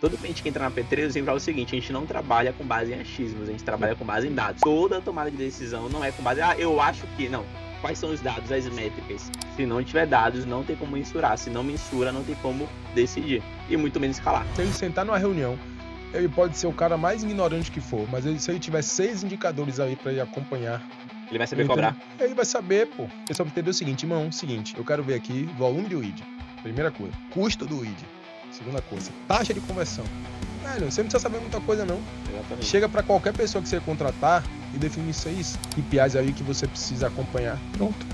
Todo cliente que entra na P3, eu sempre falo o seguinte: a gente não trabalha com base em achismos, a gente trabalha com base em dados. Toda tomada de decisão não é com base, eu acho que, não. Quais são os dados, as métricas? Se não tiver dados, não tem como mensurar. Se não mensura, não tem como decidir. E muito menos escalar. Se ele sentar numa reunião, ele pode ser o cara mais ignorante que for, mas se ele tiver 6 indicadores aí pra ele acompanhar, Ele vai saber cobrar. Ele vai saber, pô. Ele só vai entender o seguinte, irmão, eu quero ver aqui volume de lead. Primeira coisa. Custo do lead. Segunda coisa. Taxa de conversão. Velho, você não precisa saber muita coisa, não. Exatamente. Chega pra qualquer pessoa que você contratar e define 6 KPIs aí que você precisa acompanhar. Pronto.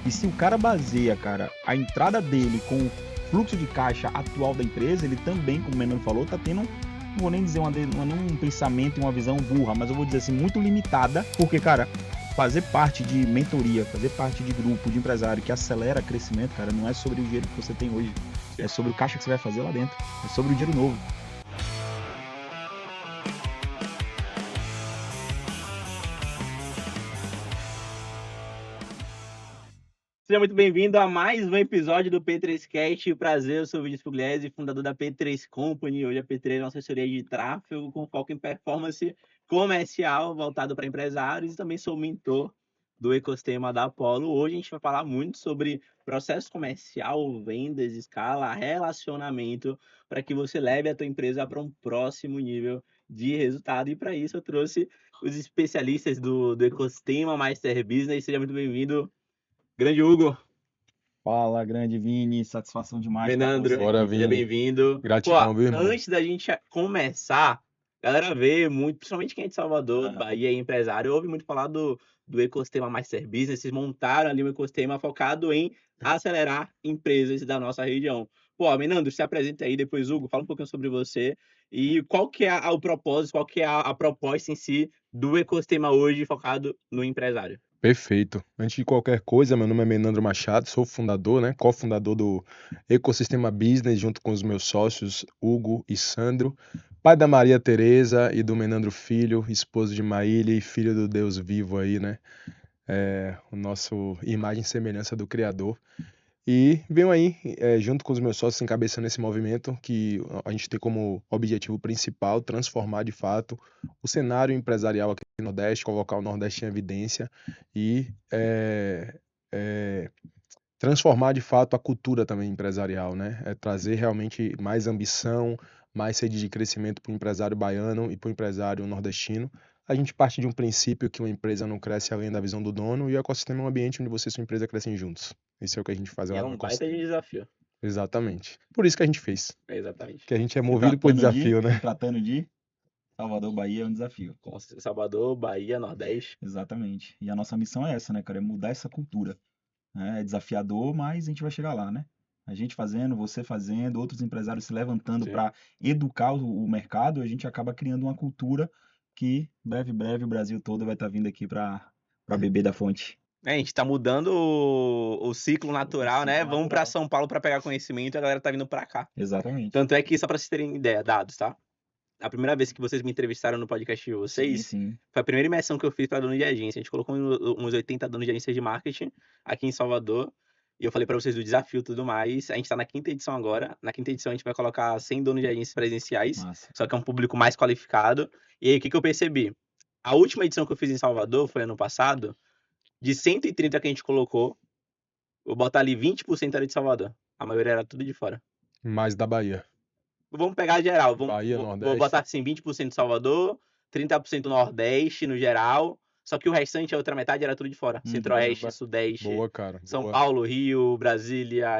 E se o cara baseia, cara, a entrada dele com o fluxo de caixa atual da empresa, ele também, como o Menino falou, tá tendo, não vou nem dizer um pensamento e uma visão burra, mas eu vou dizer assim, muito limitada, porque, cara, fazer parte de mentoria, fazer parte de grupo de empresário que acelera crescimento, cara, não é sobre o dinheiro que você tem hoje, é sobre o caixa que você vai fazer lá dentro, é sobre o dinheiro novo. Seja muito bem-vindo a mais um episódio do P3Cast. Prazer, eu sou o Vinícius Pugliese, fundador da P3 Company. Hoje a P3 é uma assessoria de tráfego com foco em performance comercial voltado para empresários e também sou mentor do ecossistema da Apollo. Hoje a gente vai falar muito sobre processo comercial, vendas, escala, relacionamento, para que você leve a tua empresa para um próximo nível de resultado. E para isso eu trouxe os especialistas do ecossistema Master Business. Seja muito bem-vindo, grande Hugo. Fala, grande Vini, satisfação demais. Menandro, Bora, seja Vini. bem-vindo. Gratidão, Pô, viu, irmão? antes da gente começar, a galera vê muito, principalmente quem é de Salvador, Bahia, é empresário, ouve muito falar do ecossistema Master Business. Vocês montaram ali um ecossistema focado em acelerar empresas da nossa região. Pô, Menandro, se apresenta aí, depois Hugo, fala um pouquinho sobre você e qual que é o propósito, qual que é a proposta em si do ecossistema hoje focado no empresário. Perfeito. Antes de qualquer coisa, meu nome é Menandro Machado, sou fundador, né, cofundador do Ecossistema Business, junto com os meus sócios Hugo e Sandro, pai da Maria Tereza e do Menandro Filho, esposo de Maília e filho do Deus vivo aí, né, o nosso imagem e semelhança do Criador. E venho aí, junto com os meus sócios, encabeçando esse movimento que a gente tem como objetivo principal transformar de fato o cenário empresarial aqui no Nordeste, colocar o Nordeste em evidência e transformar de fato a cultura também empresarial, né? Trazer realmente mais ambição, mais sede de crescimento para o empresário baiano e para o empresário nordestino. A gente parte de um princípio que uma empresa não cresce além da visão do dono e o ecossistema é um ambiente onde você e sua empresa crescem juntos. Isso é o que a gente faz E lá é no um baita de ecossistema. desafio. Exatamente. Por isso que a gente fez. Exatamente. Que a gente é movido por desafio, né? Se tratando de Salvador, Bahia é um desafio. Com Salvador, Bahia, Nordeste. Exatamente. E a nossa missão é essa, né, cara? É mudar essa cultura. Né? É desafiador, mas a gente vai chegar lá, né? A gente fazendo, você fazendo, outros empresários se levantando para educar o mercado, a gente acaba criando uma cultura que breve o Brasil todo vai estar vindo aqui para beber da fonte. A gente tá mudando o ciclo natural, né? Vamos para São Paulo para pegar conhecimento e a galera tá vindo para cá. Exatamente. Tanto é que, só para vocês terem ideia, dados, tá? A primeira vez que vocês me entrevistaram no podcast de vocês, Sim. foi a primeira imersão que eu fiz para dono de agência. A gente colocou uns 80 donos de agência de marketing aqui em Salvador. E eu falei para vocês do desafio e tudo mais. A gente tá na 5ª edição agora. Na 5ª edição a gente vai colocar 100 donos de agências presenciais. Massa. Só que é um público mais qualificado. E aí, o que eu percebi? A última edição que eu fiz em Salvador, foi ano passado, de 130 que a gente colocou, vou botar ali 20% era de Salvador. A maioria era tudo de fora. Mais da Bahia. Vamos pegar geral. Bahia, Vou Nordeste. botar assim, 20% de Salvador, 30% Nordeste no geral. Só que o restante, a outra metade, era tudo de fora. Centro-Oeste, Sudeste, Boa, cara. São Boa. Paulo, Rio, Brasília,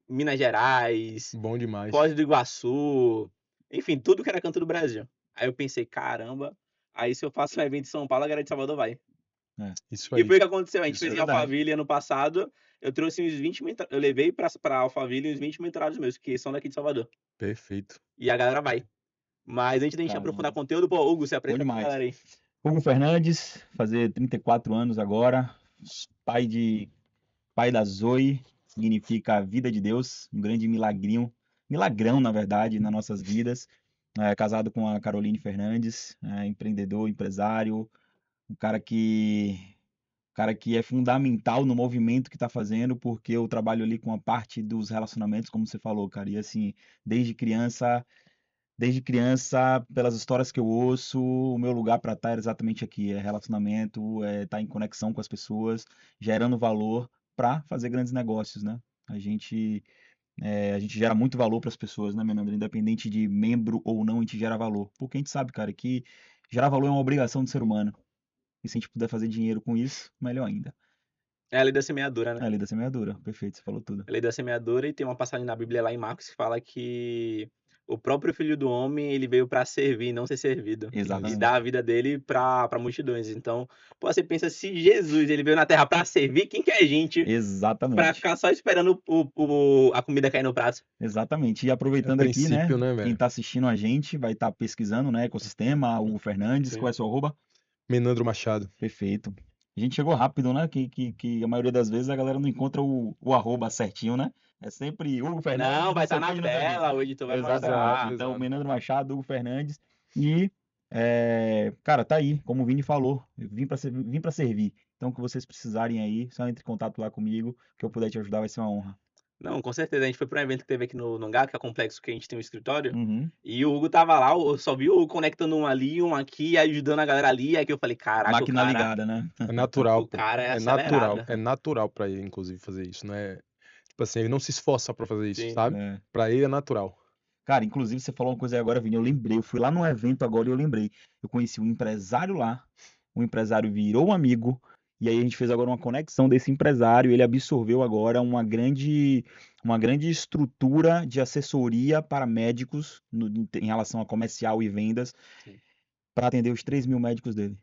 Minas Gerais, Bom demais. Foz do Iguaçu. Enfim, tudo que era canto do Brasil. Aí eu pensei, caramba, aí se eu faço um evento em São Paulo, a galera de Salvador vai. Isso aí. E foi o que aconteceu. A gente Isso é fez em verdade. Alphaville ano passado. Eu trouxe uns 20 eu levei pra Alphaville uns 20 mentorados meus, que são daqui de Salvador. Perfeito. E a galera vai. Mas antes da gente Caramba. aprofundar conteúdo, pô, Hugo, você apresenta pra demais. galera aí. Hugo Fernandes, fazer 34 anos agora, pai da Zoe, significa vida de Deus, um grande milagrão, na verdade, nas nossas vidas. Casado com a Caroline Fernandes, empreendedor, empresário, um cara que é fundamental no movimento que está fazendo, porque eu trabalho ali com a parte dos relacionamentos, como você falou, cara, e assim, desde criança Desde criança, pelas histórias que eu ouço, o meu lugar para estar é exatamente aqui, é relacionamento, é estar em conexão com as pessoas, gerando valor para fazer grandes negócios, né? A gente, a gente gera muito valor para as pessoas, né, Menandro? Independente de membro ou não, a gente gera valor. Porque a gente sabe, cara, que gerar valor é uma obrigação do ser humano. E se a gente puder fazer dinheiro com isso, melhor ainda. É a lei da semeadura, É né? a lei da semeadura, perfeito, você falou tudo. A lei da semeadura, e tem uma passagem na Bíblia lá em Marcos que fala que o próprio Filho do Homem, ele veio para servir, não ser servido. E dar Exatamente, a vida dele para multidões. Então, pô, você pensa, se Jesus, ele veio na Terra para servir, quem que é a gente para exatamente, ficar só esperando a comida cair no prato? exatamente. E É aproveitando aqui, né, princípio, né, quem velho? tá assistindo a gente vai estar pesquisando, né, ecossistema, Hugo Fernandes, Sim. qual é o seu arroba? Menandro Machado. Perfeito. A gente chegou rápido, né, que a maioria das vezes a galera não encontra o arroba certinho, né? É sempre Hugo Fernandes, Não, vai não sei estar o que, na não sei o quê. tela, o editor vai Exatamente. Exato, mostrar. Então, exato. Menandro Machado, Hugo Fernandes e, cara, tá aí, como o Vini falou, eu vim para servir. Então, o que vocês precisarem aí, só entre em contato lá comigo, que eu puder te ajudar, vai ser uma honra. Não, com certeza. A gente foi para um evento que teve aqui no Hangar, que é o complexo que a gente tem um escritório. Uhum. E o Hugo tava lá, eu só vi o Hugo conectando um ali, um aqui, ajudando a galera ali. Aí que eu falei, caraca, Máquina ligada, né? É natural, o pô. cara é É natural. acelerado. É natural pra ele, inclusive, fazer isso, né? Tipo assim, ele não se esforça pra fazer isso, Sim. sabe? É. Pra ele é natural. Cara, inclusive você falou uma coisa aí agora, Vini, eu lembrei, eu fui lá num evento agora e eu lembrei. Eu conheci um empresário lá, o empresário virou um amigo, e aí a gente fez agora uma conexão desse empresário, ele absorveu agora uma grande estrutura de assessoria para médicos em relação a comercial e vendas, Sim. para atender os 3.000 médicos dele.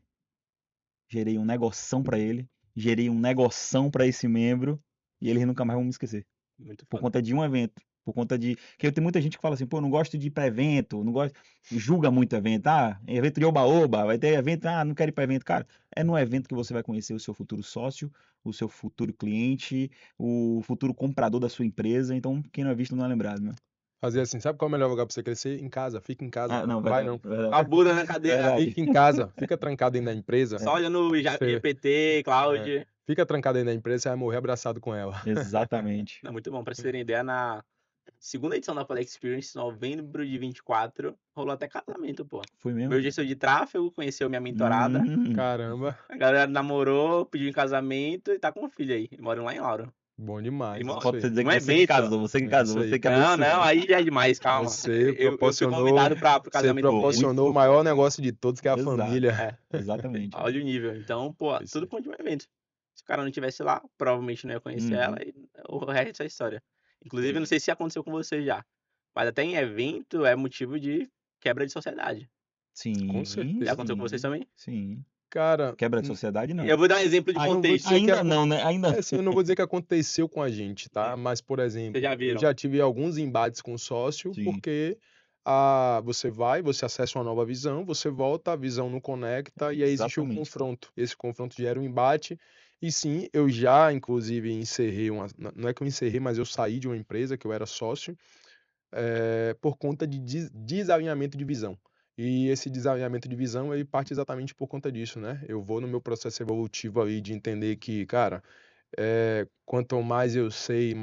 Gerei um negoção para ele, gerei um negoção para esse membro, e eles nunca mais vão me esquecer Muito por foda. conta de um evento. Por conta de. Que tem muita gente que fala assim, pô, não gosto de ir pra evento, não gosto. Julga muito evento. Ah, evento de oba-oba, vai ter evento, não quero ir pra evento. Cara, é no evento que você vai conhecer o seu futuro sócio, o seu futuro cliente, o futuro comprador da sua empresa. Então, quem não é visto não é lembrado, né? Fazer assim, sabe qual é o melhor lugar pra você crescer? Em casa, fica em casa. Ah, não, Não vai verdade, não. A verdade. Buda na cadeira, Verdade. Fica em casa, fica trancado dentro da empresa. só olhando o Você, GPT, Cloud. fica trancado dentro da empresa, você vai morrer abraçado com ela. Exatamente. Não, muito bom. Pra vocês terem ideia, na segunda edição da Poly Experience, novembro de 24, rolou até casamento, pô. Foi mesmo? Meu gestor de tráfego conheceu minha mentorada. Caramba, A galera namorou, pediu em casamento e tá com um filho aí. Moram lá em Lauro. bom demais. Ele Isso mora- Pode aí. dizer Um que você que evento. casou, você que É casou, isso aí. você que Não, abençoou. não, aí já é demais, calma. Você Eu fui proporcionou, convidado pro você casamento do proporcionou o Muito maior negócio de todos, que é a Exato. família. Exatamente. Olha o nível. Então, pô, Isso tudo aí. por conta de um evento. Se o cara não tivesse lá, provavelmente não ia conhecer Uhum. ela e o resto é história. Inclusive, eu não sei se aconteceu com você já, mas até em evento é motivo de quebra de sociedade. Sim, Com certeza. Já aconteceu com vocês também? sim. Cara, Quebra de sociedade, não. Eu vou dar um exemplo de eu não vou contexto. dizer que Ainda não, né? Ainda assim, eu não vou dizer que aconteceu com a gente, tá? Mas, por exemplo, Vocês já eu viram? já tive alguns embates com sócio, Sim. porque você acessa uma nova visão, você volta, a visão não conecta, e aí existe um Exatamente. confronto. Esse confronto gera um embate. E sim, eu já, inclusive, encerrei não é que eu encerrei, mas eu saí de uma empresa que eu era sócio, por conta de desalinhamento de visão. E esse desalinhamento de visão, ele parte exatamente por conta disso, né? Eu vou no meu processo evolutivo aí de entender que, cara, quanto mais eu sei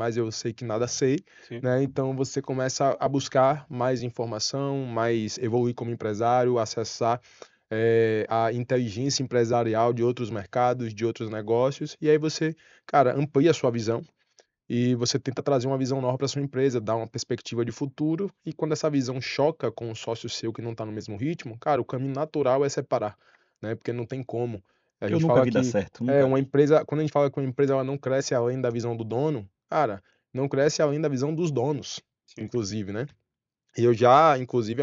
que nada sei, Sim. né? Então você começa a buscar mais informação, mais evoluir como empresário, acessar a inteligência empresarial de outros mercados, de outros negócios, e aí você, cara, amplia a sua visão e você tenta trazer uma visão nova para sua empresa, dar uma perspectiva de futuro, e quando essa visão choca com um sócio seu que não está no mesmo ritmo, cara, o caminho natural é separar, né? Porque não tem como. A Eu gente nunca fala vi dar que certo, nunca. uma empresa, quando a gente fala que uma empresa ela não cresce além da visão do dono, cara, não cresce além da visão dos donos, Sim. inclusive, né? E eu já, inclusive,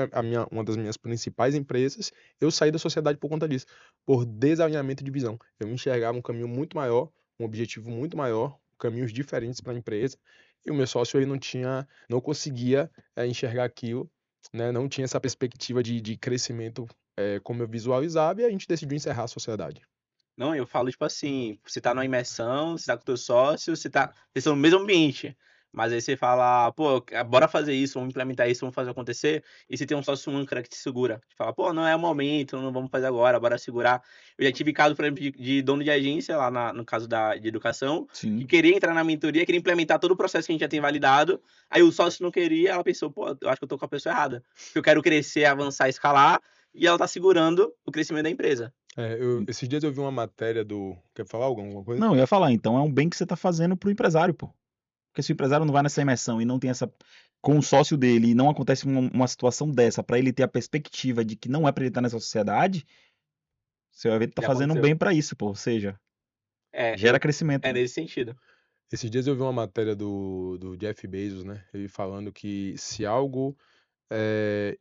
uma das minhas principais empresas, eu saí da sociedade por conta disso, por desalinhamento de visão. Eu enxergava um caminho muito maior, um objetivo muito maior, caminhos diferentes para a empresa, e o meu sócio ele não conseguia enxergar aquilo, né? Não tinha essa perspectiva de crescimento como eu visualizava, e a gente decidiu encerrar a sociedade. Não, eu falo, tipo assim, você tá numa imersão, você tá com o teu sócio, vocês estão no mesmo ambiente. Mas aí você fala, pô, bora fazer isso, vamos implementar isso, vamos fazer acontecer. E você tem um sócio âncora que te segura. Te fala, pô, não é o momento, não vamos fazer agora, bora segurar. Eu já tive caso, por exemplo, de dono de agência, lá no caso de educação, que Sim. queria entrar na mentoria, queria implementar todo o processo que a gente já tem validado. Aí o sócio não queria, ela pensou, pô, eu acho que eu tô com a pessoa errada. Porque eu quero crescer, avançar, escalar, e ela tá segurando o crescimento da empresa. Esses dias eu vi uma matéria do. Quer falar alguma coisa? Não, eu ia falar, então é um bem que você tá fazendo pro empresário, pô. Porque se o empresário não vai nessa imersão e não tem essa com o sócio dele e não acontece uma situação dessa pra ele ter a perspectiva de que não é pra ele estar nessa sociedade, seu evento tá Já fazendo um aconteceu. bem pra isso, pô. Ou seja, É, gera crescimento, é né? nesse sentido. Esses dias eu vi uma matéria do Jeff Bezos, né? Ele falando que se algo é,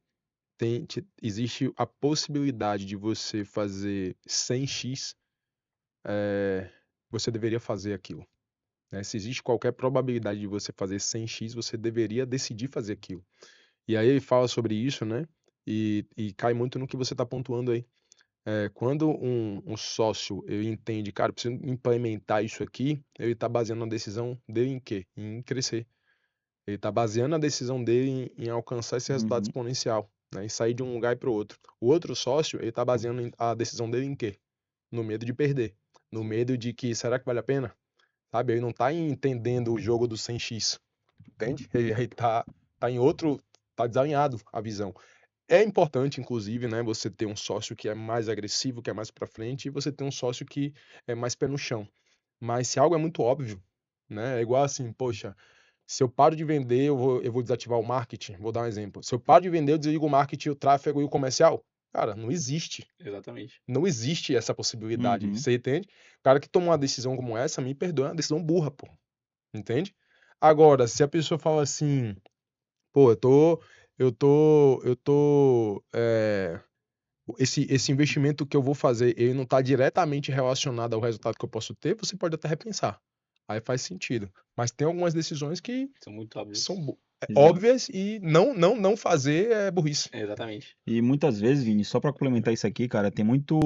existe a possibilidade de você fazer 100x, você deveria fazer aquilo, né? Se existe qualquer probabilidade de você fazer 100x, você deveria decidir fazer aquilo. E aí ele fala sobre isso, né? E cai muito no que você está pontuando aí. Quando um sócio ele entende, cara, eu preciso implementar isso aqui, ele está baseando a decisão dele em quê? Em crescer. Ele está baseando a decisão dele em alcançar esse resultado Uhum. exponencial, né? E sair de um lugar para o outro. O outro sócio, ele está baseando a decisão dele em quê? No medo de perder. No medo de que, será que vale a pena? Sabe? Ele não está entendendo o jogo do 100x, entende? Ele tá em outro, tá desalinhado a visão. É importante, inclusive, né, você ter um sócio que é mais agressivo, que é mais para frente, e você ter um sócio que é mais pé no chão. Mas se algo é muito óbvio, né, é igual assim, poxa, se eu paro de vender, eu vou desativar o marketing. Vou dar um exemplo. Se eu paro de vender, eu desligo o marketing, o tráfego e o comercial. Cara, não existe. Exatamente. Não existe essa possibilidade. Uhum. Você entende? O cara que toma uma decisão como essa, me perdoa, é uma decisão burra, pô. Entende? Agora, se a pessoa fala assim, pô, esse investimento que eu vou fazer, ele não está diretamente relacionado ao resultado que eu posso ter, você pode até repensar. Aí faz sentido. Mas tem algumas decisões que São muito óbvios. são Exato. óbvias e não fazer é burrice. Exatamente. E muitas vezes, Vini, só pra complementar isso aqui, cara, tem muito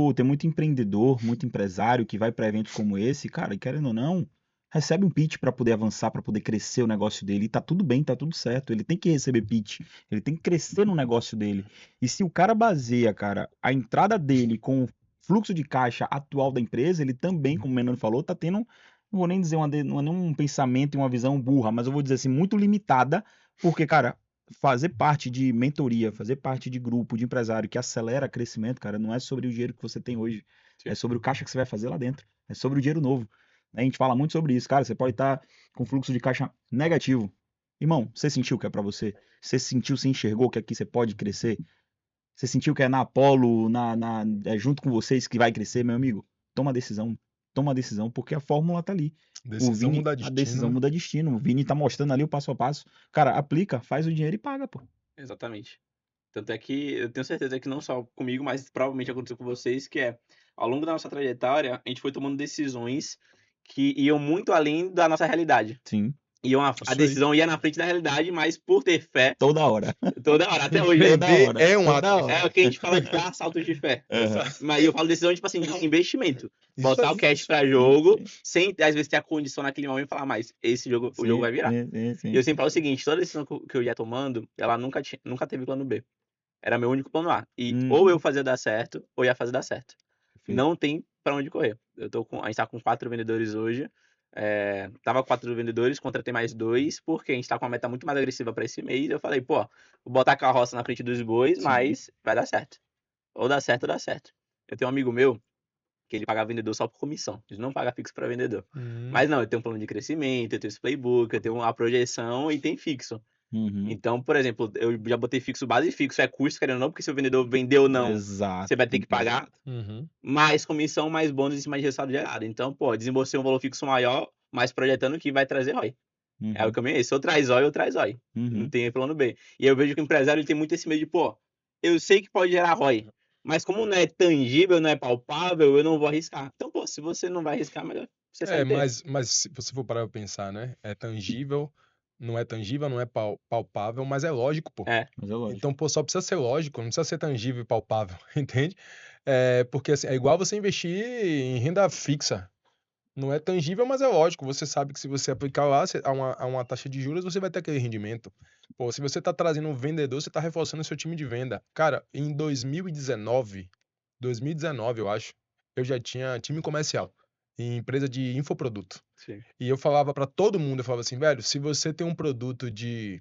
empreendedor, muito empresário que vai pra eventos como esse, cara, e querendo ou não, recebe um pitch pra poder avançar, pra poder crescer o negócio dele. E tá tudo bem, tá tudo certo. Ele tem que receber pitch, ele tem que crescer no negócio dele. E se o cara baseia, cara, a entrada dele com o fluxo de caixa atual da empresa, ele também, como o Menano falou, tá tendo, não vou nem dizer não é nem um pensamento e uma visão burra, mas eu vou dizer assim, muito limitada, porque, cara, fazer parte de mentoria, fazer parte de grupo de empresário que acelera crescimento, cara, não é sobre o dinheiro que você tem hoje, Sim. é sobre o caixa que você vai fazer lá dentro, é sobre o dinheiro novo. A gente fala muito sobre isso, cara, você pode estar com fluxo de caixa negativo. Irmão, você sentiu que é pra você? Você sentiu, você enxergou que aqui você pode crescer? Você sentiu que é na Apollo, é junto com vocês que vai crescer, meu amigo? Toma a decisão, porque a fórmula tá ali. Decisão muda A destino, decisão né? muda destino. O Vini tá mostrando ali o passo a passo. Cara, aplica, faz o dinheiro e paga, pô. Exatamente. Tanto é que eu tenho certeza que não só comigo, mas provavelmente aconteceu com vocês, que é, ao longo da nossa trajetória, a gente foi tomando decisões que iam muito além da nossa realidade. Sim, A Isso aí. decisão ia na frente da realidade, mas por ter fé, toda hora. toda hora, até hoje. Toda Vender hora. é um Toda ato. hora. É o que a gente fala de dar saltos de fé. Aham. Mas eu falo decisão, tipo assim, de investimento. Isso Botar aí, o cash isso pra aí. jogo, sem às vezes ter a condição naquele momento e falar, mas esse jogo, o jogo Sim, vai virar. sim. E eu sempre falo o seguinte, toda decisão que eu ia tomando, ela nunca teve plano B. Era meu único plano A. E ou eu fazia dar certo, ou ia fazer dar certo. Perfeito. Não tem pra onde correr. A gente tá com 4 vendedores hoje. Tava com 4 vendedores, contratei mais 2, porque a gente tá com uma meta muito mais agressiva pra esse mês. Eu falei, pô, vou botar a carroça na frente dos bois, Sim. mas vai dar certo. Ou dá certo, ou dá certo. Eu tenho um amigo meu que ele paga vendedor só por comissão. Ele não paga fixo pra vendedor. Mas não, eu tenho um plano de crescimento, eu tenho esse playbook, eu tenho uma projeção e tem fixo. Uhum. Então, por exemplo, eu já botei fixo base e fixo é custo, querendo ou não, porque se o vendedor vendeu ou não, Exato. você vai ter que pagar Exato. Uhum. mais comissão, mais bônus em cima de resultado gerado. Então, pô, desembolsei um valor fixo maior, mas projetando que vai trazer ROI. É o Uhum. caminho esse. Ou traz ROI ou traz ROI. Não Uhum. tem plano B. E eu vejo que o empresário ele tem muito esse medo de, pô, eu sei que pode gerar ROI, mas como não é tangível, não é palpável, eu não vou arriscar. Então, pô, se você não vai arriscar, melhor você sair dele. Mas se você for parar pra pensar, né? É tangível, não é palpável, mas é lógico, pô. Mas é lógico. Então, pô, só precisa ser lógico, não precisa ser tangível e palpável, entende? Porque assim, é igual você investir em renda fixa. Não é tangível, mas é lógico. Você sabe que se você aplicar lá a uma taxa de juros, você vai ter aquele rendimento. Pô, se você tá trazendo um vendedor, você tá reforçando o seu time de venda. Cara, em 2019, eu acho, eu já tinha time comercial em empresa de infoproduto. Sim. E eu falava pra todo mundo, eu falava assim, velho, se você tem um produto de,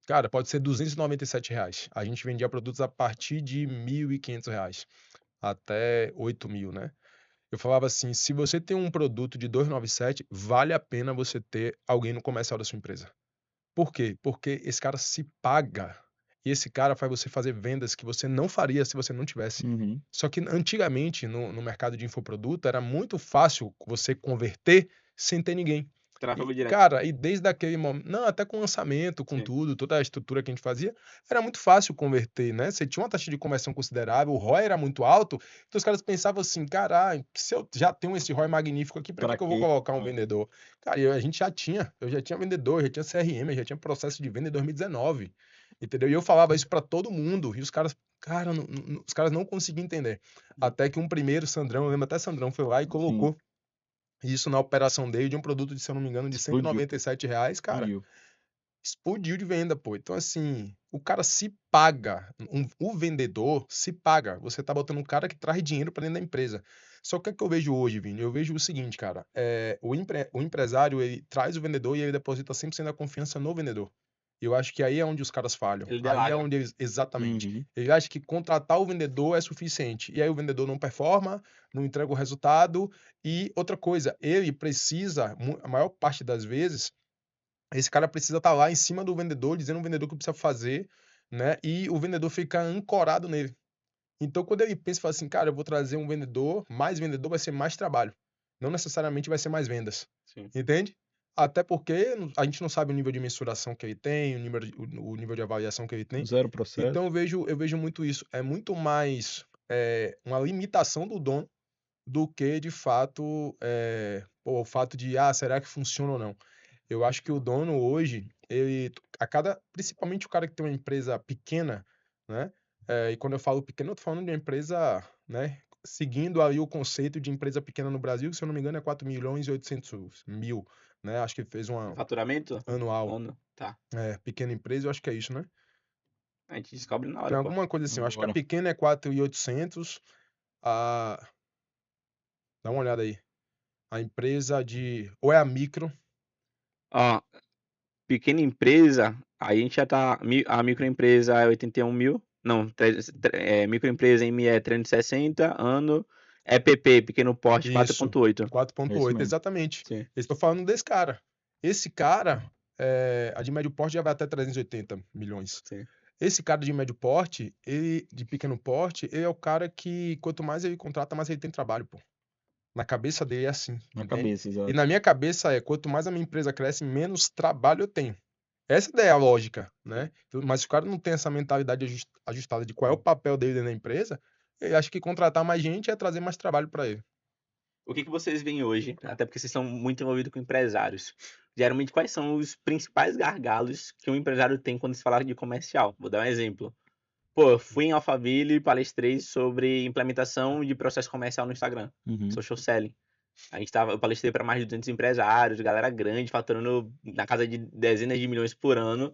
cara, pode ser R$ 297. A gente vendia produtos a partir de R$ 1.500 até 8.000, né? Eu falava assim, se você tem um produto de 297, vale a pena você ter alguém no comercial da sua empresa. Por quê? Porque esse cara se paga. E esse cara faz você fazer vendas que você não faria se você não tivesse. Uhum. Só que antigamente, no mercado de infoproduto, era muito fácil você converter sem ter ninguém. Tráfego E, direto. cara, e desde aquele momento, não, até com lançamento, com Sim. tudo, toda a estrutura que a gente fazia, era muito fácil converter, né? Você tinha uma taxa de conversão considerável, o ROI era muito alto, então os caras pensavam assim, caralho, se eu já tenho esse ROI magnífico aqui, pra Pra que eu vou quê? colocar um vendedor? Cara, a gente eu já tinha vendedor, já tinha CRM, já tinha processo de venda em 2019, entendeu? E eu falava isso pra todo mundo, e os caras, cara, os caras não conseguiam entender. Até que um primeiro, Sandrão, eu lembro até Sandrão foi lá e Sim, colocou isso na operação dele de um produto de, se eu não me engano, de explodiu, R$ 197, cara, explodiu. explodiu de venda, pô. Então, assim, o cara se paga, o vendedor se paga. Você tá botando um cara que traz dinheiro pra dentro da empresa. Só que o que é que eu vejo hoje, Vini? Eu vejo o seguinte, cara, o empresário, ele traz o vendedor e ele deposita 100% da confiança no vendedor. E eu acho que aí é onde os caras falham. Ele Aí é delaga. onde eles, exatamente. Uhum. Ele acha que contratar o vendedor é suficiente. E aí o vendedor não performa, não entrega o resultado. E outra coisa, ele precisa, a maior parte das vezes, esse cara precisa estar lá em cima do vendedor, dizendo ao vendedor o que precisa fazer, né? E o vendedor fica ancorado nele. Então, quando ele pensa e fala assim, cara, eu vou trazer um vendedor, mais vendedor vai ser mais trabalho. Não necessariamente vai ser mais vendas. Sim. Entende? Até porque a gente não sabe o nível de mensuração que ele tem, o nível de avaliação que ele tem. Zero processo. Então, eu vejo muito isso. É muito mais uma limitação do dono do que, de fato, o fato de, será que funciona ou não? Eu acho que o dono hoje, principalmente o cara que tem uma empresa pequena, né? E quando eu falo pequena, eu tô falando de uma empresa, né? Seguindo ali o conceito de empresa pequena no Brasil, que se eu não me engano é 4.800.000, né? Acho que fez uma Faturamento? anual, Ano. Tá. pequena empresa, eu acho que é isso, né? A gente descobre na Tem hora, pô. alguma coisa assim, eu acho que a Agora. pequena é 4.800, a... dá uma olhada aí. A empresa de... Ou é a micro, Ó, pequena empresa, aí a gente já tá. A microempresa é 81 mil. Não, microempresa em é 360, ano. EPP, pequeno porte, isso, 4,8. 4.8, mesmo. exatamente. Sim. Eu estou falando desse cara. Esse cara, a de médio porte já vai até 380 milhões. Sim. Esse cara de médio porte, de pequeno porte, ele é o cara que quanto mais ele contrata, mais ele tem trabalho, pô. Na cabeça dele é assim, Na entende? cabeça, E exato. na minha cabeça quanto mais a minha empresa cresce, menos trabalho eu tenho. Essa ideia é a lógica, né? Mas se o cara não tem essa mentalidade ajustada de qual é o papel dele dentro da empresa, ele acha que contratar mais gente é trazer mais trabalho para ele. O que vocês veem hoje, até porque vocês são muito envolvidos com empresários, geralmente quais são os principais gargalos que um empresário tem quando se fala de comercial? Vou dar um exemplo. Pô, eu fui em Alphaville e palestrei sobre implementação de processo comercial no Instagram, Uhum. social selling. Eu palestrei para mais de 200 empresários, galera grande, faturando na casa de dezenas de milhões por ano.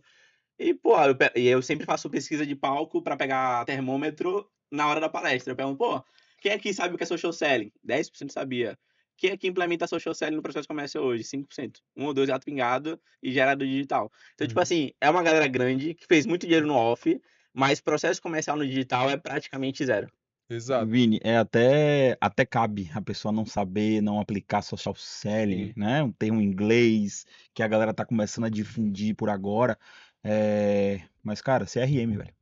E, pô, eu sempre faço pesquisa de palco para pegar termômetro na hora da palestra. Eu pergunto, pô, quem aqui sabe o que é social selling? 10% sabia. Quem aqui implementa social selling no processo comercial hoje? 5%. Um ou dois gato pingado e gerado digital. Então, tipo assim, é uma galera grande que fez muito dinheiro no off, mas processo comercial no digital é praticamente zero. Exato. Vini, até cabe a pessoa não saber, não aplicar social selling, Sim. né? Um termo em inglês que a galera tá começando a difundir por agora. Mas, cara, CRM, velho.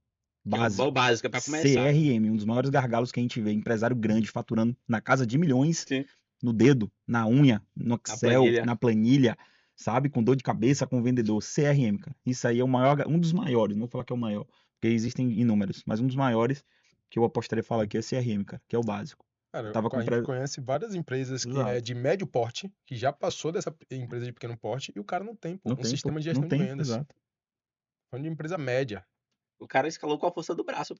Que é o Básico. básico, é pra começar. CRM, um dos maiores gargalos que a gente vê. Empresário grande faturando na casa de milhões, Sim. no dedo, na unha, no Excel, planilha. na planilha, sabe? Com dor de cabeça com o vendedor. CRM, cara. Isso aí é um dos maiores, não vou falar que é o maior, porque existem inúmeros, mas um dos maiores que eu apostaria falar aqui é CRM, cara, que é o básico. Cara, Tava com a gente empre- conhece várias empresas que é Exato. de médio porte, que já passou dessa empresa de pequeno porte, e o cara não tem, pô, Não um tem, pô. sistema de Não gestão de tem, vendas. exato. Falando de empresa média, O cara escalou com a força do braço.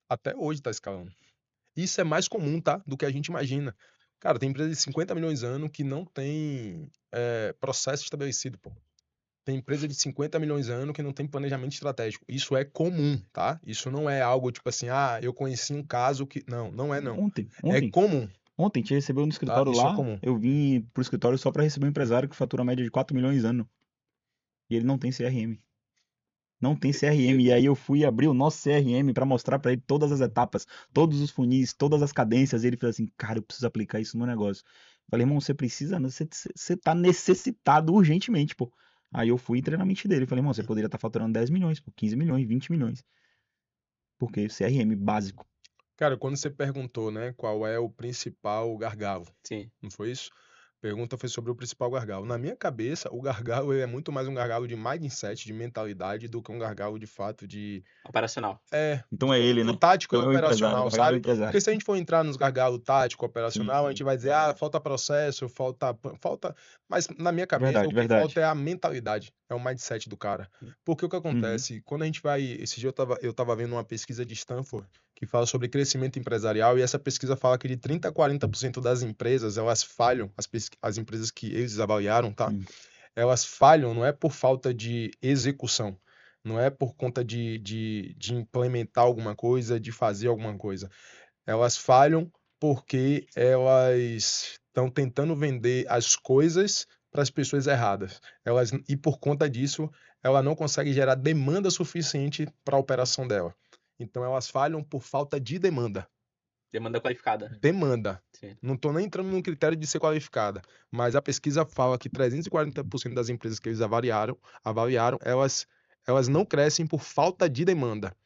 até hoje tá escalando. Isso é mais comum, tá? Do que a gente imagina. Cara, tem empresa de 50 milhões ano que não tem processo estabelecido, pô. Tem empresa de 50 milhões ano que não tem planejamento estratégico. Isso é comum, tá? Isso não é algo tipo assim, eu conheci um caso que... Não, não é não. Ontem, É ontem, comum, ontem, te recebeu no tá? escritório Isso é lá, comum. eu vim pro escritório só pra receber um empresário que fatura a média de 4 milhões ano. E ele não tem CRM. Não tem CRM. E aí eu fui abrir o nosso CRM pra mostrar pra ele todas as etapas, todos os funis, todas as cadências. E ele fez assim, cara, eu preciso aplicar isso no negócio. Falei, irmão, você precisa, você tá necessitado urgentemente, pô. Aí eu fui em treinamento dele. Falei, irmão, você poderia estar faturando 10 milhões, pô, 15 milhões, 20 milhões. Porque CRM básico. Cara, quando você perguntou, né, qual é o principal gargalo, Sim. não foi isso? A pergunta foi sobre o principal gargalo. Na minha cabeça, o gargalo ele é muito mais um gargalo de mindset, de mentalidade, do que um gargalo de fato de Operacional. Então é ele, do né? tático e Então é o empresário, o operacional, gargalo é o sabe? empresário. Porque se a gente for entrar nos gargalos tático, Sim, operacional, a sim. gente vai dizer, falta processo, falta... Mas na minha cabeça, Verdade, o que verdade. falta é a mentalidade, é o mindset do cara. Porque o que Uhum. acontece, quando a gente vai... Esse dia eu tava vendo uma pesquisa de Stanford que fala sobre crescimento empresarial e essa pesquisa fala que de 30 a 40% das empresas, elas falham, as empresas que eles avaliaram, tá? Hum. Elas falham não é por falta de execução, não é por conta de implementar alguma coisa, de fazer alguma coisa. Elas falham porque elas estão tentando vender as coisas para as pessoas erradas. E por conta disso, ela não consegue gerar demanda suficiente para a operação dela. Então elas falham por falta de demanda. Demanda qualificada. Demanda. Sim. Não estou nem entrando no critério de ser qualificada, mas a pesquisa fala que 340% das empresas que eles avaliaram, elas não crescem por falta de demanda.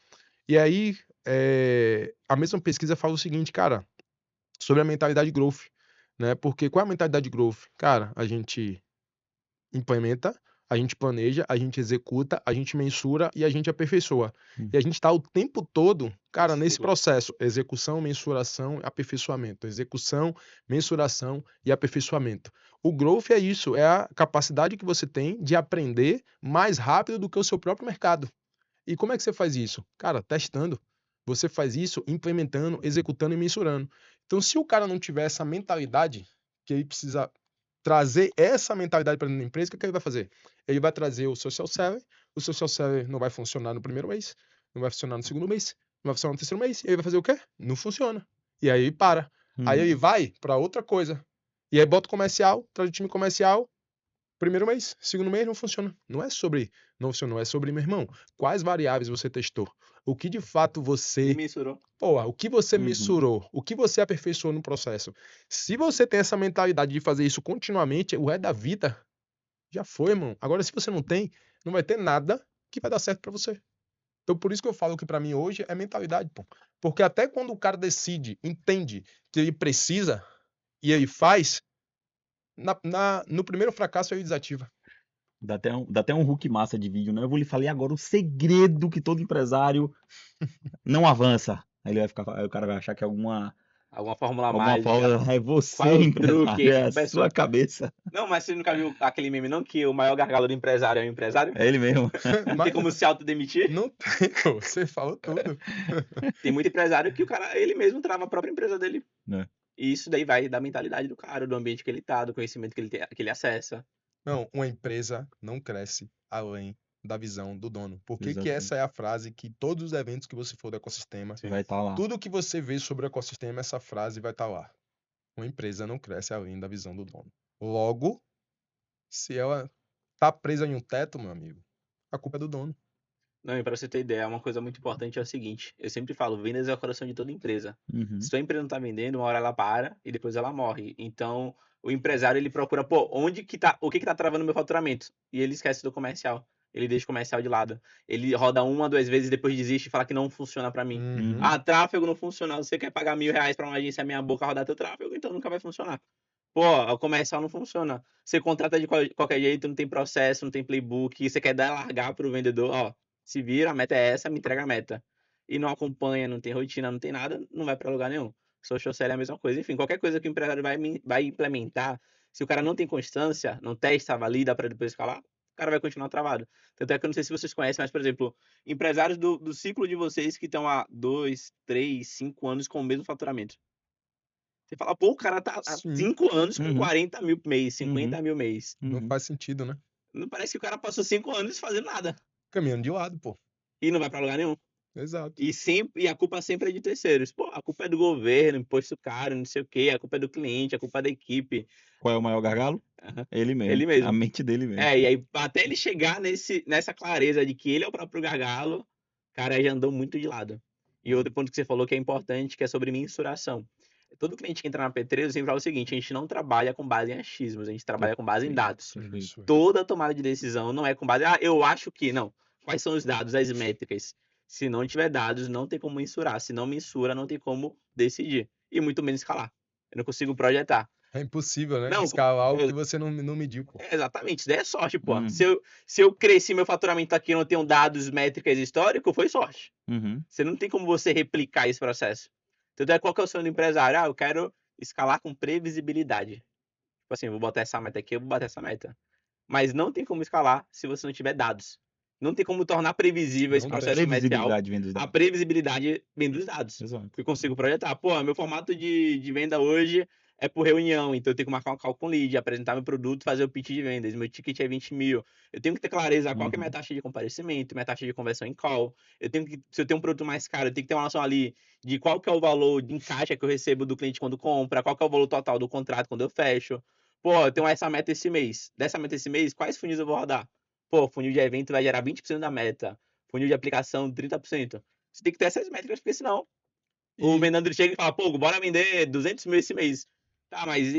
E aí, a mesma pesquisa fala o seguinte, cara, sobre a mentalidade growth, né? Porque qual é a mentalidade growth? Cara, a gente implementa, a gente planeja, a gente executa, a gente mensura e a gente aperfeiçoa. E a gente está o tempo todo, cara, nesse Ciclo. processo: execução, mensuração, aperfeiçoamento. Execução, mensuração e aperfeiçoamento. O growth é isso, é a capacidade que você tem de aprender mais rápido do que o seu próprio mercado. E como é que você faz isso? Cara, testando. Você faz isso implementando, executando e mensurando. Então, se o cara não tiver essa mentalidade, que ele precisa trazer essa mentalidade para dentro da empresa, o que ele vai fazer? Ele vai trazer o social selling não vai funcionar no primeiro mês, não vai funcionar no segundo mês, não vai funcionar no terceiro mês, e ele vai fazer o quê? Não funciona. E aí ele para. Aí ele vai para outra coisa. E aí bota o comercial, traz o time comercial, primeiro mês, segundo mês não funciona. Não é sobre não funcionou, é sobre, meu irmão, quais variáveis você testou? O que de fato E você mensurou. o que você Uhum. mensurou, o que você aperfeiçoou no processo. Se você tem essa mentalidade de fazer isso continuamente, o resto da vida já foi, irmão. Agora, se você não tem, não vai ter nada que vai dar certo pra você. Então, por isso que eu falo que pra mim hoje é mentalidade, pô. Porque até quando o cara decide, entende que ele precisa e ele faz, no primeiro fracasso ele desativa. Dá até um hook massa de vídeo, né? Eu vou lhe falar agora o segredo que todo empresário não avança. Aí o cara vai achar que é alguma Fórmula forma. mágica. É você, Qual é o empresário, truque? é a Pessoa- sua cabeça. Não, mas você nunca viu aquele meme, não? Que o maior gargalo do empresário é o empresário? É ele mesmo. Não tem Mas como se autodemitir? não tem, pô. Você falou tudo. Tem muito empresário que o cara, ele mesmo trava a própria empresa dele. Né? E isso daí vai da mentalidade do cara, do ambiente que ele tá, do conhecimento que ele acessa. Não, uma empresa não cresce além da visão do dono. Por que Exatamente. essa é a frase que todos os eventos que você for do ecossistema, Vai estar lá. tudo que você vê sobre o ecossistema, essa frase vai estar lá. Uma empresa não cresce além da visão do dono. Logo, se ela tá presa em um teto, meu amigo, a culpa é do dono. Não, e pra você ter ideia, uma coisa muito importante é o seguinte: eu sempre falo, vendas é o coração de toda empresa. Uhum. Se tua empresa não tá vendendo, uma hora ela para e depois ela morre. Então, o empresário ele procura, pô, o que tá travando meu faturamento? E ele esquece do comercial. Ele deixa o comercial de lado. Ele roda uma, duas vezes, depois desiste e fala que não funciona pra mim. Uhum. Tráfego não funciona. Você quer pagar R$1.000 pra uma agência meia boca rodar teu tráfego, então nunca vai funcionar. Pô, o comercial não funciona. Você contrata de qualquer jeito, não tem processo, não tem playbook, você quer largar pro vendedor, ó, se vira, a meta é essa, me entrega a meta. E não acompanha, não tem rotina, não tem nada, não vai pra lugar nenhum. Social selling é a mesma coisa. Enfim, qualquer coisa que o empresário vai implementar, se o cara não tem constância, não testa, valida para depois escalar, o cara vai continuar travado. Tanto é que eu não sei se vocês conhecem, mas, por exemplo, empresários do ciclo de vocês que estão há 2, 3, 5 anos com o mesmo faturamento. Você fala, pô, o cara tá há Sim. 5 anos com Uhum. 40 mil mês, 50 mil mês. Não Uhum. faz sentido, né? Não parece que o cara passou 5 anos fazendo nada. Caminhando de lado, pô. E não vai pra lugar nenhum. Exato. E a culpa sempre é de terceiros. Pô, a culpa é do governo, imposto caro, não sei o quê, a culpa é do cliente, a culpa é da equipe. Qual é o maior gargalo? Aham. Ele mesmo. Ele mesmo. A mente dele mesmo. E aí, até ele chegar nessa clareza de que ele é o próprio gargalo, o cara já andou muito de lado. E outro ponto que você falou que é importante, que é sobre mensuração. Todo cliente que entra na P3 sempre fala o seguinte: a gente não trabalha com base em achismos, a gente trabalha com base em dados. Isso. Toda tomada de decisão não é com base, eu acho que, não. Quais são os dados, as métricas? Se não tiver dados, não tem como mensurar. Se não mensura, não tem como decidir. E muito menos escalar. Eu não consigo projetar. É impossível, né? Não, Escalar algo eu- que você não mediu, pô. Exatamente, isso daí é sorte, pô. Uhum. Se eu cresci meu faturamento aqui e não tenho dados, métricas históricos, foi sorte. Uhum. Você não tem como você replicar esse processo. Então, qual que é o sonho do empresário? Eu quero escalar com previsibilidade. Tipo assim, eu vou botar essa meta aqui, eu vou botar essa meta. Mas não tem como escalar se você não tiver dados. Não tem como tornar previsível esse Não tem. processo comercial. Previsibilidade vem dos A dados. previsibilidade vem dos dados. Exato. Que eu consigo projetar. Pô, meu formato de venda hoje é por reunião, então eu tenho que marcar um call com lead, apresentar meu produto, fazer o pitch de vendas. Meu ticket é 20 mil. Eu tenho que ter clareza qual que é a minha taxa de comparecimento, minha taxa de conversão em call. Se eu tenho um produto mais caro, eu tenho que ter uma noção ali de qual que é o valor de encaixe que eu recebo do cliente quando compra, qual que é o valor total do contrato quando eu fecho. Pô, eu tenho essa meta esse mês. Dessa meta esse mês, quais funis eu vou rodar? Pô, funil de evento vai gerar 20% da meta. Funil de aplicação, 30%. Você tem que ter essas métricas, porque senão o E, vendedor chega e fala, pô, bora vender 200 mil esse mês. Tá, mas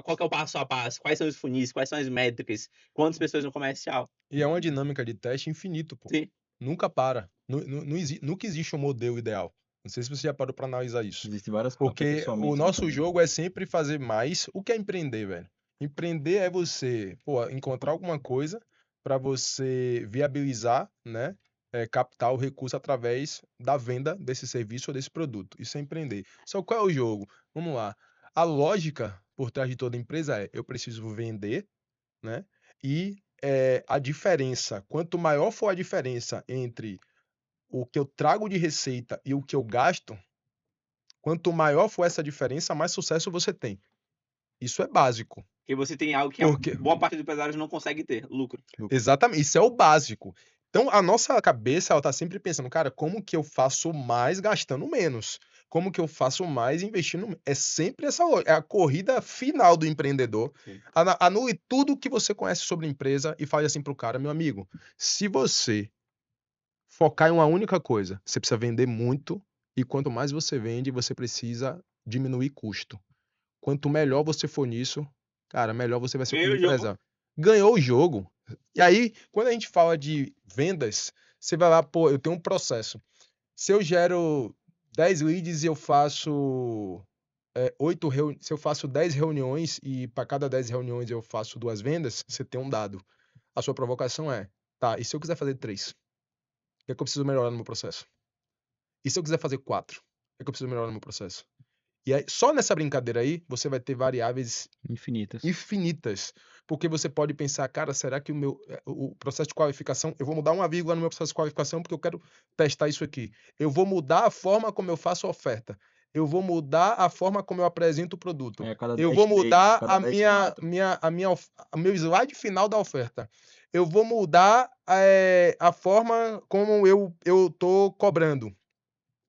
qual que é o passo a passo? Quais são os funis? Quais são as métricas? Quantas pessoas no comercial? e é uma dinâmica de teste infinito, pô. Sim. Nunca para. Nunca existe um modelo ideal. Não sei se você já parou pra analisar isso. Existem várias Porque aperfeiçoamentos o no nosso caminho. jogo é sempre fazer mais. O que é empreender, velho? Empreender é você, pô, encontrar alguma coisa para você viabilizar, né? Captar o recurso através da venda desse serviço ou desse produto. Isso é empreender. Só qual é o jogo? Vamos lá. A lógica por trás de toda empresa é: eu preciso vender, né? E a diferença, quanto maior for a diferença entre o que eu trago de receita e o que eu gasto, quanto maior for essa diferença, mais sucesso você tem. Isso é básico. Porque você tem algo que Porque, boa parte dos empresários não consegue ter, lucro. exatamente, isso é o básico. Então, a nossa cabeça, ela tá sempre pensando, cara, como que eu faço mais gastando menos? Como que eu faço mais investindo menos? É sempre essa lógica, é a corrida final do empreendedor. Sim. Anule tudo que você conhece sobre a empresa e fale assim pro cara, meu amigo, se você focar em uma única coisa, você precisa vender muito, e quanto mais você vende, você precisa diminuir custo. Quanto melhor você for nisso, cara, melhor você vai ser Ganhou como o jogo. empresário. Ganhou o jogo. E aí, quando a gente fala de vendas, você vai lá, pô, eu tenho um processo. Se eu gero 10 leads e eu faço se eu faço 10 reuniões e para cada 10 reuniões eu faço 2 vendas, você tem um dado. A sua provocação é, tá, e se eu quiser fazer 3? O que é que eu preciso melhorar no meu processo? E se eu quiser fazer 4? O que é que eu preciso melhorar no meu processo? E aí, só nessa brincadeira aí, você vai ter variáveis Infinitas. infinitas. Porque você pode pensar, cara, será que o processo de qualificação, eu vou mudar uma vírgula no meu processo de qualificação porque eu quero testar isso aqui. Eu vou mudar a forma como eu faço a oferta. Eu vou mudar a forma como eu apresento o produto. Aí a cada Eu 10 vou três, mudar a cada 10, quatro. o meu slide final da oferta. Eu vou mudar a forma como eu tô cobrando,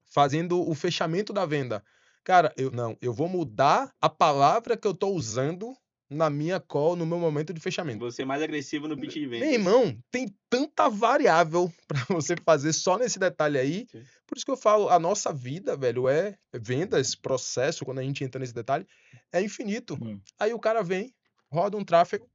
fazendo o fechamento da venda. Cara, eu vou mudar a palavra que eu tô usando na minha call, no meu momento de fechamento. Você é mais agressivo no pitch de vendas. Meu irmão, tem tanta variável para você fazer só nesse detalhe aí. Sim. Por isso que eu falo, a nossa vida, velho, é vendas, processo, quando a gente entra nesse detalhe, é infinito. Aí o cara vem, roda um tráfego,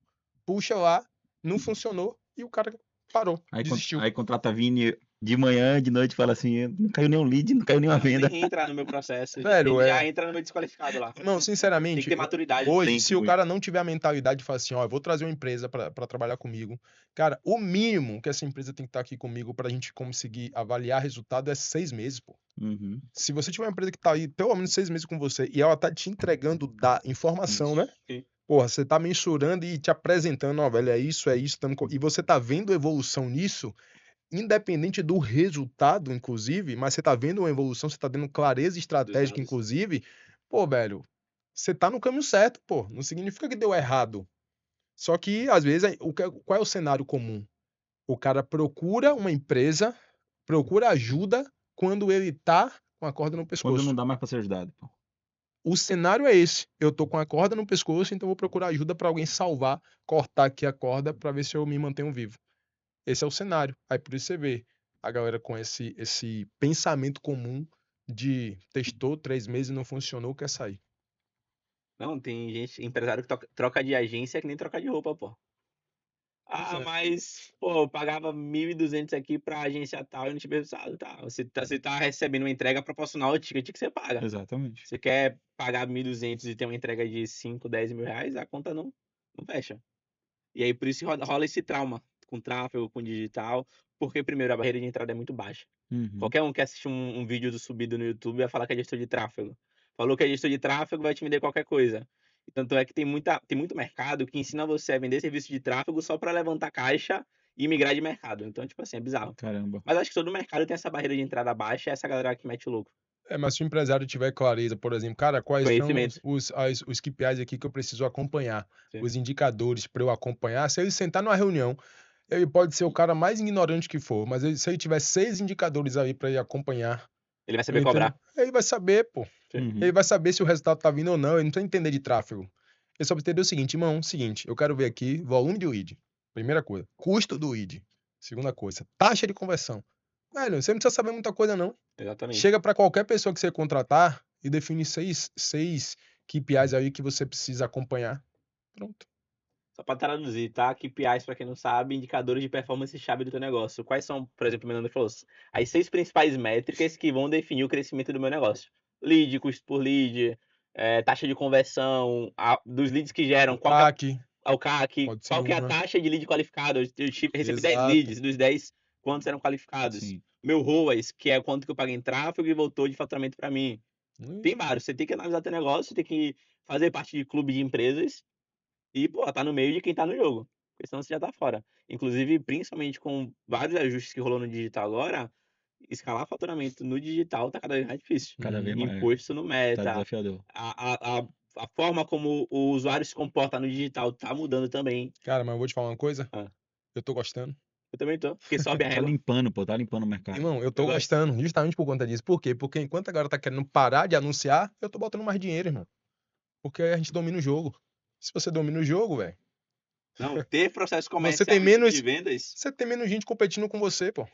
puxa lá, não funcionou e o cara parou, desistiu. Aí contrata a Vini de manhã, de noite, fala assim, não caiu nenhum lead, não caiu nenhuma venda. Nem entra no meu processo. Velho, Ele já entra no meu desqualificado lá. Não, sinceramente, Tem que ter maturidade. hoje, Tem se o que- cara não tiver a mentalidade de falar assim, ó, eu vou trazer uma empresa pra trabalhar comigo, cara, o mínimo que essa empresa tem que estar aqui comigo pra gente conseguir avaliar resultado é 6 meses, pô. Uhum. Se você tiver uma empresa que tá aí pelo menos 6 meses com você e ela tá te entregando da informação, né? Sim. Porra, você tá mensurando e te apresentando, ó, velho, é isso, e você tá vendo evolução nisso, independente do resultado, inclusive, mas você tá vendo uma evolução, você tá dando clareza estratégica, dados. inclusive, pô, velho, você tá no caminho certo, pô. Não significa que deu errado. Só que, às vezes, qual é o cenário comum? O cara procura uma empresa, procura ajuda quando ele tá com a corda no Quando não pescoço. dá mais pra ser ajudado, pô. O cenário é esse. Eu tô com a corda no pescoço, então vou procurar ajuda pra alguém salvar, cortar aqui a corda pra ver se eu me mantenho vivo. Esse é o cenário. Aí por isso você vê a galera com esse pensamento comum de testou 3 meses e não funcionou, quer sair. Não, tem gente, empresário que troca de agência que nem troca de roupa, pô. Pois é. Mas, pô, eu pagava 1.200 aqui pra agência tal e não tive resultado, tá? Você tá recebendo uma entrega proporcional ao ticket que você paga. Exatamente. Você quer pagar 1.200 e ter uma entrega de 5, 10 mil reais, a conta não fecha. E aí, por isso rola esse trauma com tráfego, com digital, porque, primeiro, a barreira de entrada é muito baixa. Uhum. Qualquer um que assiste um vídeo do subido no YouTube vai falar que é gestor de tráfego. Falou que é gestor de tráfego, vai te vender qualquer coisa. Tanto é que tem muito mercado que ensina você a vender serviço de tráfego só para levantar caixa e migrar de mercado. Então, tipo assim, é bizarro. Caramba. Mas acho que todo mercado tem essa barreira de entrada baixa e essa galera que mete o louco. Mas se o empresário tiver clareza, por exemplo, cara, quais são Conhecimento. os KPIs aqui que eu preciso acompanhar, Sim. os indicadores para eu acompanhar, se ele sentar numa reunião, ele pode ser o cara mais ignorante que for, mas se ele tiver 6 indicadores aí para ele acompanhar, Ele vai saber entendeu? cobrar. Ele vai saber, pô. Uhum. Ele vai saber se o resultado tá vindo ou não, ele não precisa entender de tráfego. Ele só precisa entender o seguinte, irmão, eu quero ver aqui volume de lead, primeira coisa, custo do lead, segunda coisa, taxa de conversão. Velho, você não precisa saber muita coisa não. Exatamente. Chega para qualquer pessoa que você contratar e define seis KPIs aí que você precisa acompanhar. Pronto. Só para traduzir, tá? KPIs, para quem não sabe, indicadores de performance-chave do teu negócio. Quais são, por exemplo, o Menandro falou, as 6 principais métricas que vão definir o crescimento do meu negócio? Lead, custo por lead, taxa de conversão, dos leads que geram, qual que CAC, é o CAC, pode ser qual que é a uma. taxa de lead qualificado? Eu recebi 10 Exato. leads, dos 10, quantos eram qualificados? Sim. Meu ROAS, que é quanto que eu paguei em tráfego e voltou de faturamento para mim. Tem Isso. vários, você tem que analisar teu negócio, você tem que fazer parte de clube de empresas e, pô, tá no meio de quem tá no jogo, porque senão você já tá fora. Inclusive, principalmente com vários ajustes que rolou no digital agora, escalar faturamento no digital tá cada vez mais difícil. Cada vez mais. Imposto no Tá Meta, desafiador. a forma como o usuário se comporta no digital tá mudando também. Cara, mas eu vou te falar uma coisa. Ah. Eu tô gostando. Eu também tô, porque sobe a Tá régua. limpando, pô, tá limpando o mercado. Irmão, eu tô gosto. gostando justamente por conta disso. Por quê? Porque enquanto a galera tá querendo parar de anunciar, eu tô botando mais dinheiro, irmão. Porque a gente domina o jogo. Se você domina o jogo, velho, Não, ter processo tem comercial menos- de vendas, você tem menos gente competindo com você, pô.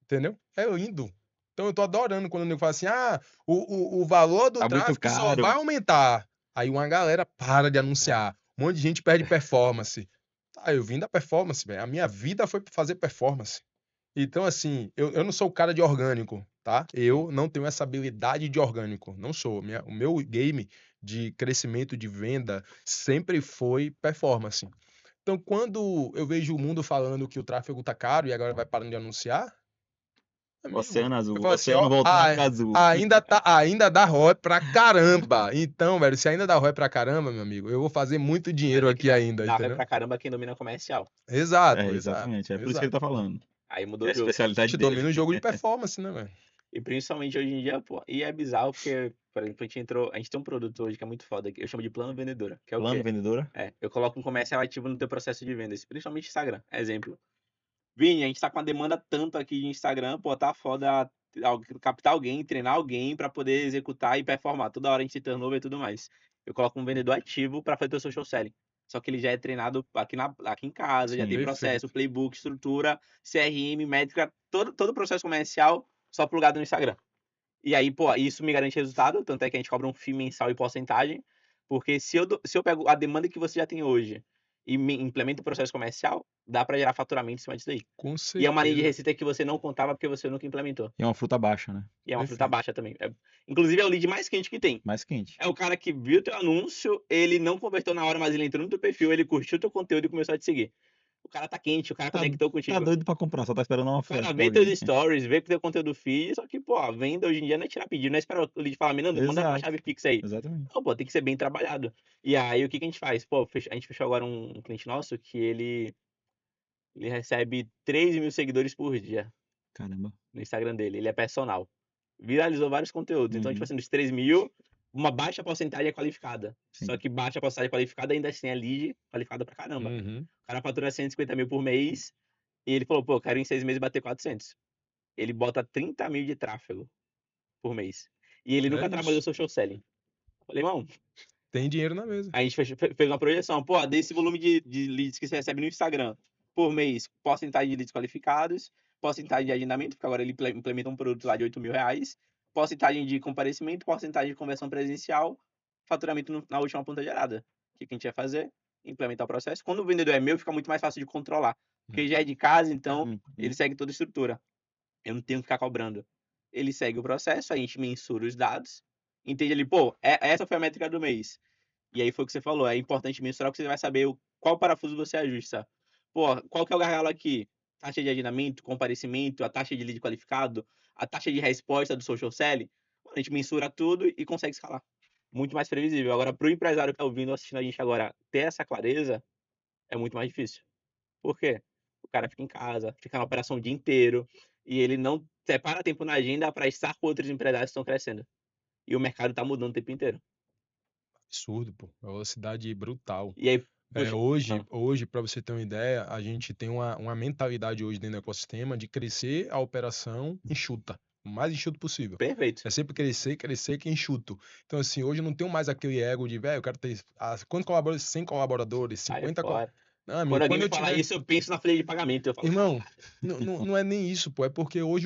Entendeu? É lindo. Então eu tô adorando quando o nego fala assim, o valor do Tá muito tráfego só caro. vai aumentar. Aí uma galera para de anunciar. Um monte de gente perde performance. Tá, eu vim da performance, velho. A minha vida foi fazer performance. Então, assim, eu não sou o cara de orgânico, tá? Eu não tenho essa habilidade de orgânico. Não sou. O meu game de crescimento de venda sempre foi performance. Então, quando eu vejo o mundo falando que o tráfego tá caro e agora vai parando de anunciar, amigo, Oceano azul. eu falo assim, Oceano ó, voltando a ficar azul. ainda dá ROI pra caramba. Então, velho, se ainda dá ROI pra caramba, meu amigo, eu vou fazer muito dinheiro mas é que aqui ainda, dá entendeu? pra caramba quem domina comercial. Exato, É, exato. exatamente. É por isso que ele exato. tá falando. Aí É mudou a o jogo. A especialidade gente dele. domina o jogo de performance, né, velho? E principalmente hoje em dia, pô. E é bizarro porque, por exemplo, a gente tem um produto hoje que é muito foda, que eu chamo de plano vendedora, que é o Plano quê? vendedora? Eu coloco um comercial ativo no teu processo de vendas, principalmente Instagram. Exemplo. Vini, a gente tá com uma demanda tanto aqui de Instagram, pô, tá foda captar alguém, treinar alguém pra poder executar e performar. Toda hora a gente se turnover e tudo mais. Eu coloco um vendedor ativo pra fazer o social selling. Só que ele já é treinado aqui em casa, já Sim. tem processo, Perfeito. playbook, estrutura, CRM, métrica, todo o processo comercial só plugado no Instagram. E aí, pô, isso me garante resultado, tanto é que a gente cobra um FII mensal e porcentagem, porque se eu pego a demanda que você já tem hoje e implemento o processo comercial, dá pra gerar faturamento em cima disso aí. Com E é uma linha de certeza. receita que você não contava porque você nunca implementou. E é uma fruta baixa, né? E é uma fruta Perfeito. baixa também. Inclusive é o lead mais quente que tem. Mais quente. É o cara que viu teu anúncio, ele não converteu na hora, mas ele entrou no teu perfil, ele curtiu teu conteúdo e começou a te seguir. O cara tá quente, o cara conectou Tá contigo. doido pra comprar, só tá esperando uma O cara oferta. vê teus stories, vê que teu conteúdo feed, só que, pô, a venda hoje em dia não é tirar pedido, não é esperar o lead falar, Menando, manda uma Exato. chave Pix aí. Exatamente. Não, pô, tem que ser bem trabalhado. E aí, o que a gente faz? Pô, a gente fechou agora um cliente nosso que ele recebe 3 mil seguidores por dia Caramba. no Instagram dele. Ele é personal. Viralizou vários conteúdos. Então, tipo Uhum. assim, dos 3 mil, uma baixa porcentagem é qualificada. Sim. Só que baixa porcentagem qualificada ainda assim é lead qualificada pra caramba. Uhum. O cara fatura 150 mil por mês e ele falou, pô, eu quero em 6 meses bater 400. Ele bota 30 mil de tráfego por mês. E ele nunca trabalhou isso. social selling. Eu falei, irmão, Tem dinheiro na mesa. a gente fez uma projeção. Pô, desse volume de leads que você recebe no Instagram por mês, porcentagem de leads qualificados, porcentagem de agendamento, porque agora ele implementa um produto lá de R$8.000, porcentagem de comparecimento, porcentagem de conversão presencial, faturamento na última ponta gerada. O que a gente vai fazer? Implementar o processo. Quando o vendedor é meu, fica muito mais fácil de controlar. Porque já é de casa, então ele segue toda a estrutura. Eu não tenho que ficar cobrando. Ele segue o processo, a gente mensura os dados, entende ali, pô, essa foi a métrica do mês. E aí foi o que você falou, é importante mensurar, porque você vai saber qual parafuso você ajusta. Pô, qual que é o gargalo aqui? Taxa de agendamento, comparecimento, a taxa de lead qualificado, a taxa de resposta do social selling. A gente mensura tudo e consegue escalar. Muito mais previsível. Agora, para o empresário que está ouvindo, assistindo a gente agora, ter essa clareza é muito mais difícil. Por quê? O cara fica em casa, fica na operação o dia inteiro, e ele não separa tempo na agenda para estar com outros empresários que estão crescendo. E o mercado está mudando o tempo inteiro. Absurdo, pô. Velocidade brutal. E aí, puxa, Hoje, para você ter uma ideia, a gente tem uma mentalidade hoje dentro do ecossistema de crescer a operação enxuta, o mais enxuto possível. perfeito. É sempre crescer que enxuto. Então, assim, hoje eu não tenho mais aquele ego de, velho, eu quero ter quantos colaboradores? 100 colaboradores, Aí 50 fora. Não, amigo, Quando alguém quando me eu fala tiver... isso, eu penso na folha de pagamento. Eu falo, Irmão, não é nem isso, pô. É porque hoje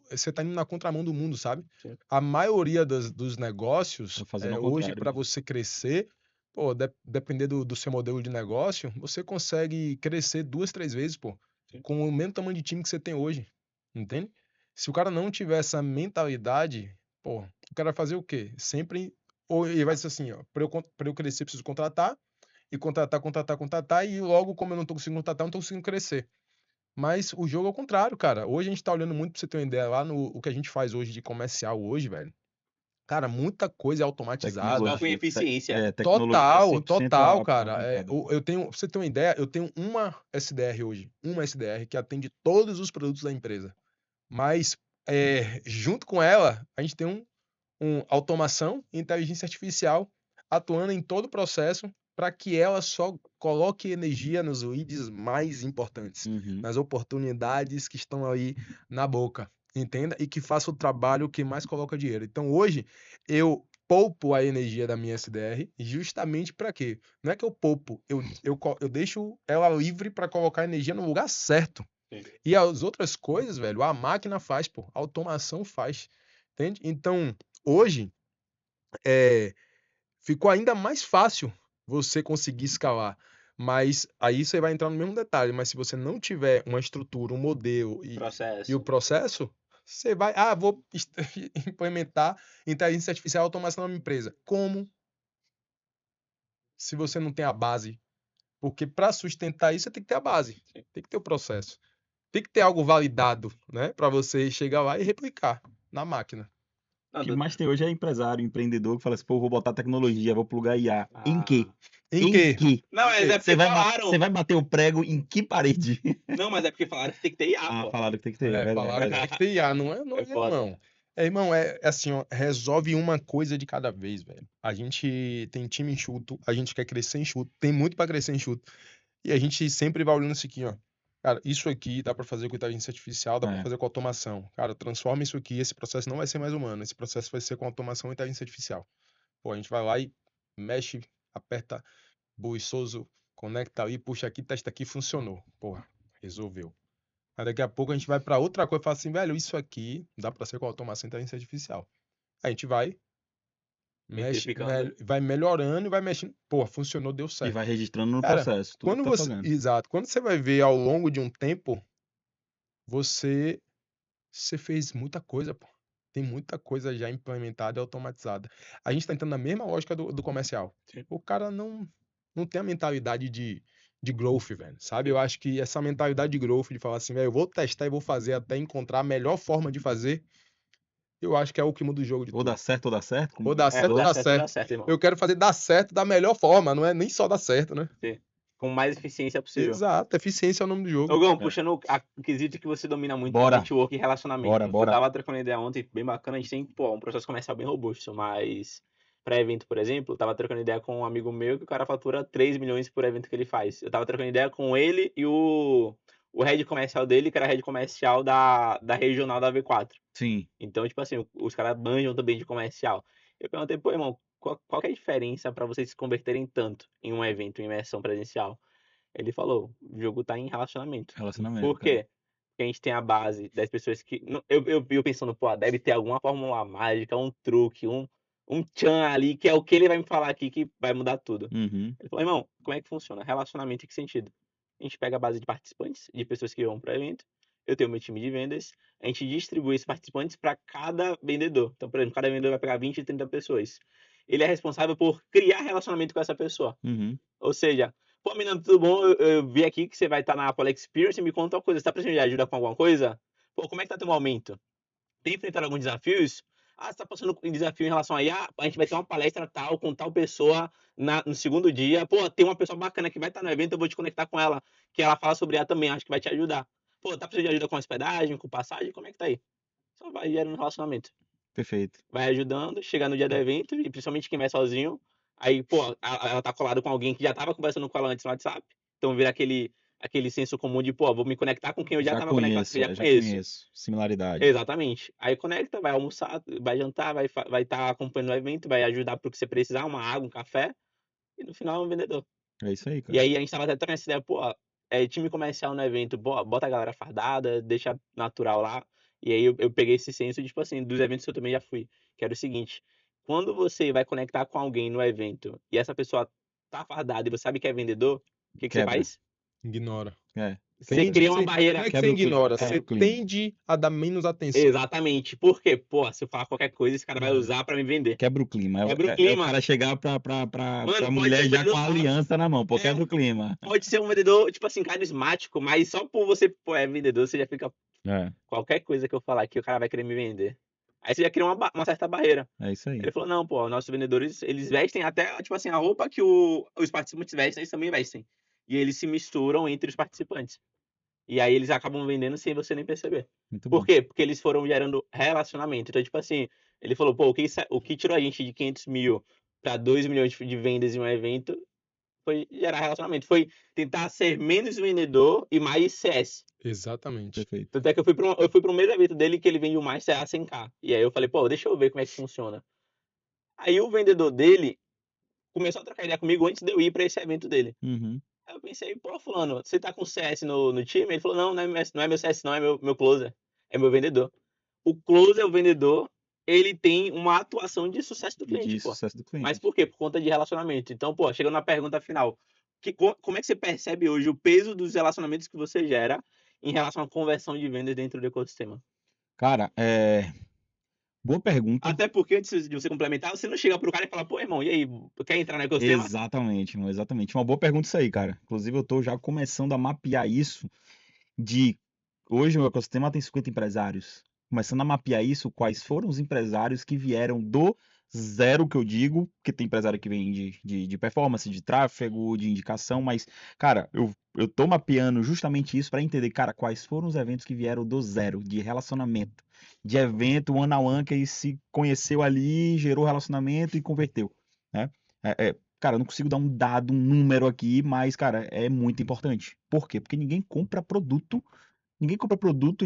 você tá indo na contramão do mundo, sabe? Sim. A maioria dos negócios, Tô fazendo ao hoje, contrário. para você crescer, pô, depender do seu modelo de negócio, você consegue crescer 2, 3 vezes, pô, Sim. com o mesmo tamanho de time que você tem hoje. Entende? Se o cara não tiver essa mentalidade, pô, o cara vai fazer o quê? Sempre. Ou ele vai ser assim, ó, pra eu crescer, preciso contratar. E contratar, e logo, como eu não tô conseguindo contratar, eu não tô conseguindo crescer. Mas o jogo é o contrário, cara. Hoje a gente tá olhando muito, pra você ter uma ideia, lá no o que a gente faz hoje de comercial hoje, velho. Cara, muita coisa é automatizada. Foco em eficiência. Total, 100% total, cara. aplicada. Eu tenho, pra você ter uma ideia, eu tenho uma SDR hoje, uma SDR que atende todos os produtos da empresa. Mas, junto com ela, a gente tem um automação e inteligência artificial atuando em todo o processo para que ela só coloque energia nos leads mais importantes, nas oportunidades que estão aí na boca, entenda? E que faça o trabalho que mais coloca dinheiro. Então, hoje, eu poupo a energia da minha SDR justamente para quê? Não é que eu poupo, eu deixo ela livre para colocar energia no lugar certo. Sim. E as outras coisas, velho, a máquina faz, pô, a automação faz, entende? Então, hoje, ficou ainda mais fácil você conseguir escalar. Mas aí você vai entrar no mesmo detalhe. Mas se você não tiver uma estrutura, um modelo e o processo, você vai. Vou implementar inteligência artificial e automação na minha empresa. Como? Se você não tem a base. Porque para sustentar isso, você tem que ter a base. Sim. Tem que ter o processo. Tem que ter algo validado, né? Para você chegar lá e replicar na máquina. O que mais tem hoje é empresário, empreendedor que fala assim, pô, vou botar tecnologia, vou plugar IA. Em quê? Em quê? Não, mas é porque Você falaram. vai bater o prego em que parede? Não, mas é porque falaram que tem que ter IA, pô. Falaram que tem que ter, é verdade. Falaram que tem que ter IA, não é foda. não. Irmão, é assim, ó, resolve uma coisa de cada vez, velho. A gente tem time enxuto, a gente quer crescer enxuto, tem muito pra crescer enxuto. E a gente sempre vai olhando isso aqui, ó. Cara, isso aqui dá pra fazer com inteligência artificial, dá pra fazer com automação. Cara, transforma isso aqui, esse processo não vai ser mais humano, esse processo vai ser com automação e inteligência artificial. Pô, a gente vai lá e mexe, aperta, buiçoso, conecta ali, puxa aqui, testa aqui, funcionou. Porra, resolveu. Aí daqui a pouco a gente vai pra outra coisa e fala assim, velho, isso aqui dá pra ser com automação e inteligência artificial. Aí a gente vai, mexe, vai melhorando e vai mexendo. Pô, funcionou, deu certo. E vai registrando no Cara, processo. Tudo que tá fazendo. Exato. Quando você vai ver ao longo de um tempo, você fez muita coisa, pô. Tem muita coisa já implementada e automatizada. A gente tá entrando na mesma lógica do comercial. Sim. O cara não tem a mentalidade de growth, velho, sabe? Eu acho que essa mentalidade de growth, de falar assim, velho, eu vou testar e vou fazer até encontrar a melhor forma de fazer, eu acho que é o que muda o jogo de Ou tudo. dá certo ou dá certo. Ou dá certo ou dá certo. Irmão. Eu quero fazer dar certo da melhor forma, não é nem só dar certo, né? Sim. Com mais eficiência possível. Exato, eficiência é o nome do jogo. Ogão, puxando o quesito que você domina muito, Bora. network e relacionamento. Bora. Eu tava trocando ideia ontem, bem bacana, a gente tem, pô, um processo comercial bem robusto, mas para evento, por exemplo, eu tava trocando ideia com um amigo meu que o cara fatura 3 milhões por evento que ele faz. Eu tava trocando ideia com ele e o head comercial dele, que era head comercial da regional da V4. Sim. Então, tipo assim, os caras manjam também de comercial. Eu perguntei, pô, irmão, qual que é a diferença para vocês se converterem tanto em um evento, em imersão presencial? Ele falou, o jogo tá em relacionamento. Relacionamento, Por cara. quê? Porque a gente tem a base das pessoas que. Eu pensando, pô, deve ter alguma fórmula mágica, um truque, um tchan ali, que é o que ele vai me falar aqui que vai mudar tudo. Uhum. Ele falou, irmão, como é que funciona? Relacionamento em que sentido? A gente pega a base de participantes, de pessoas que vão para o evento. Eu tenho meu time de vendas. A gente distribui esses participantes para cada vendedor. Então, por exemplo, cada vendedor vai pegar 20, 30 pessoas. Ele é responsável por criar relacionamento com essa pessoa. Uhum. Ou seja, pô, menino, tudo bom? Eu vi aqui que você vai estar na Apple Experience. Me conta uma coisa. Você tá precisando de ajuda com alguma coisa? Pô, como é que tá teu momento? Tem enfrentado alguns desafios? Ah, você tá passando em desafio em relação aí, a gente vai ter uma palestra tal, com tal pessoa no segundo dia. Pô, tem uma pessoa bacana que vai estar no evento, eu vou te conectar com ela, que ela fala sobre ela também, acho que vai te ajudar. Pô, tá precisando de ajuda com hospedagem, com passagem? Como é que tá aí? Só vai gerando relacionamento. Perfeito. Vai ajudando, chegar no dia do evento, e principalmente quem vai sozinho, aí, pô, ela tá colada com alguém que já tava conversando com ela antes no WhatsApp, então vira aquele senso comum de, pô, vou me conectar com quem eu já tava conectado, que eu já Já conheço. conheço. Similaridade. Exatamente. Aí conecta, vai almoçar, vai jantar, vai estar acompanhando o evento, vai ajudar pro que você precisar, uma água, um café, e no final é um vendedor. É isso aí, E cara. aí a gente tava até trocando essa ideia, pô, time comercial no evento, bota a galera fardada, deixa natural lá. E aí eu peguei esse senso de, tipo assim, dos eventos que eu também já fui, que era o seguinte, quando você vai conectar com alguém no evento e essa pessoa tá fardada e você sabe que é vendedor, o que você Quebra. faz? Ignora. É. Você cria uma Não barreira. é que Quebra você o clima, ignora, quebra você o clima. tende a dar menos atenção. Exatamente. Por quê? Pô, se eu falar qualquer coisa, esse cara vai usar pra me vender. Quebra o clima. Quebra o É o clima. cara chegar pra Mano, pode ser mulher um já com vendedor a top. aliança na mão. Pô, É. quebra o clima. Pode ser um vendedor, tipo assim, carismático, mas só por você, pô, é vendedor, você já fica. É, Qualquer coisa que eu falar aqui, o cara vai querer me vender. Aí você já cria uma certa barreira. é isso aí. Ele falou, não, pô, nossos vendedores, eles vestem até, tipo assim, a roupa que os participantes vestem, eles também vestem. E eles se misturam entre os participantes. E aí eles acabam vendendo sem você nem perceber. Muito Por bom. quê? Porque eles foram gerando relacionamento. Então, tipo assim, ele falou, pô, o que tirou a gente de 500 mil para 2 milhões de vendas em um evento foi gerar relacionamento. Foi tentar ser menos vendedor e mais CS. Exatamente. Perfeito. Tanto é que eu fui para o mesmo evento dele que ele vende o mais CA 100k. E aí eu falei, pô, deixa eu ver como é que funciona. Aí o vendedor dele começou a trocar ideia comigo antes de eu ir para esse evento dele. Uhum. Aí eu pensei, pô, fulano, você tá com CS no time? Ele falou, não, não é meu CS não, é meu closer. É meu vendedor. O closer, o vendedor, ele tem uma atuação de sucesso do cliente, De pô. sucesso do cliente. Mas por quê? Por conta de relacionamento. Então, pô, chegando na pergunta final, como é que você percebe hoje o peso dos relacionamentos que você gera em relação à conversão de vendas dentro do ecossistema? Cara, boa pergunta. Até porque, antes de você complementar, você não chega pro cara e fala, pô, irmão, e aí, quer entrar no ecossistema? Exatamente, irmão, exatamente. Uma boa pergunta isso aí, cara. Inclusive, eu tô já começando a mapear isso de... Hoje o ecossistema tem 50 empresários. Começando a mapear isso, quais foram os empresários que vieram do zero, que eu digo, porque tem empresário que vem de performance, de tráfego, de indicação, mas, cara, eu tô mapeando justamente isso para entender, cara, quais foram os eventos que vieram do zero, de relacionamento, de evento one-on-one que se conheceu ali, gerou relacionamento e converteu, né? Cara, eu não consigo dar um dado, um número aqui, mas, cara, é muito importante. Por quê? Porque ninguém compra produto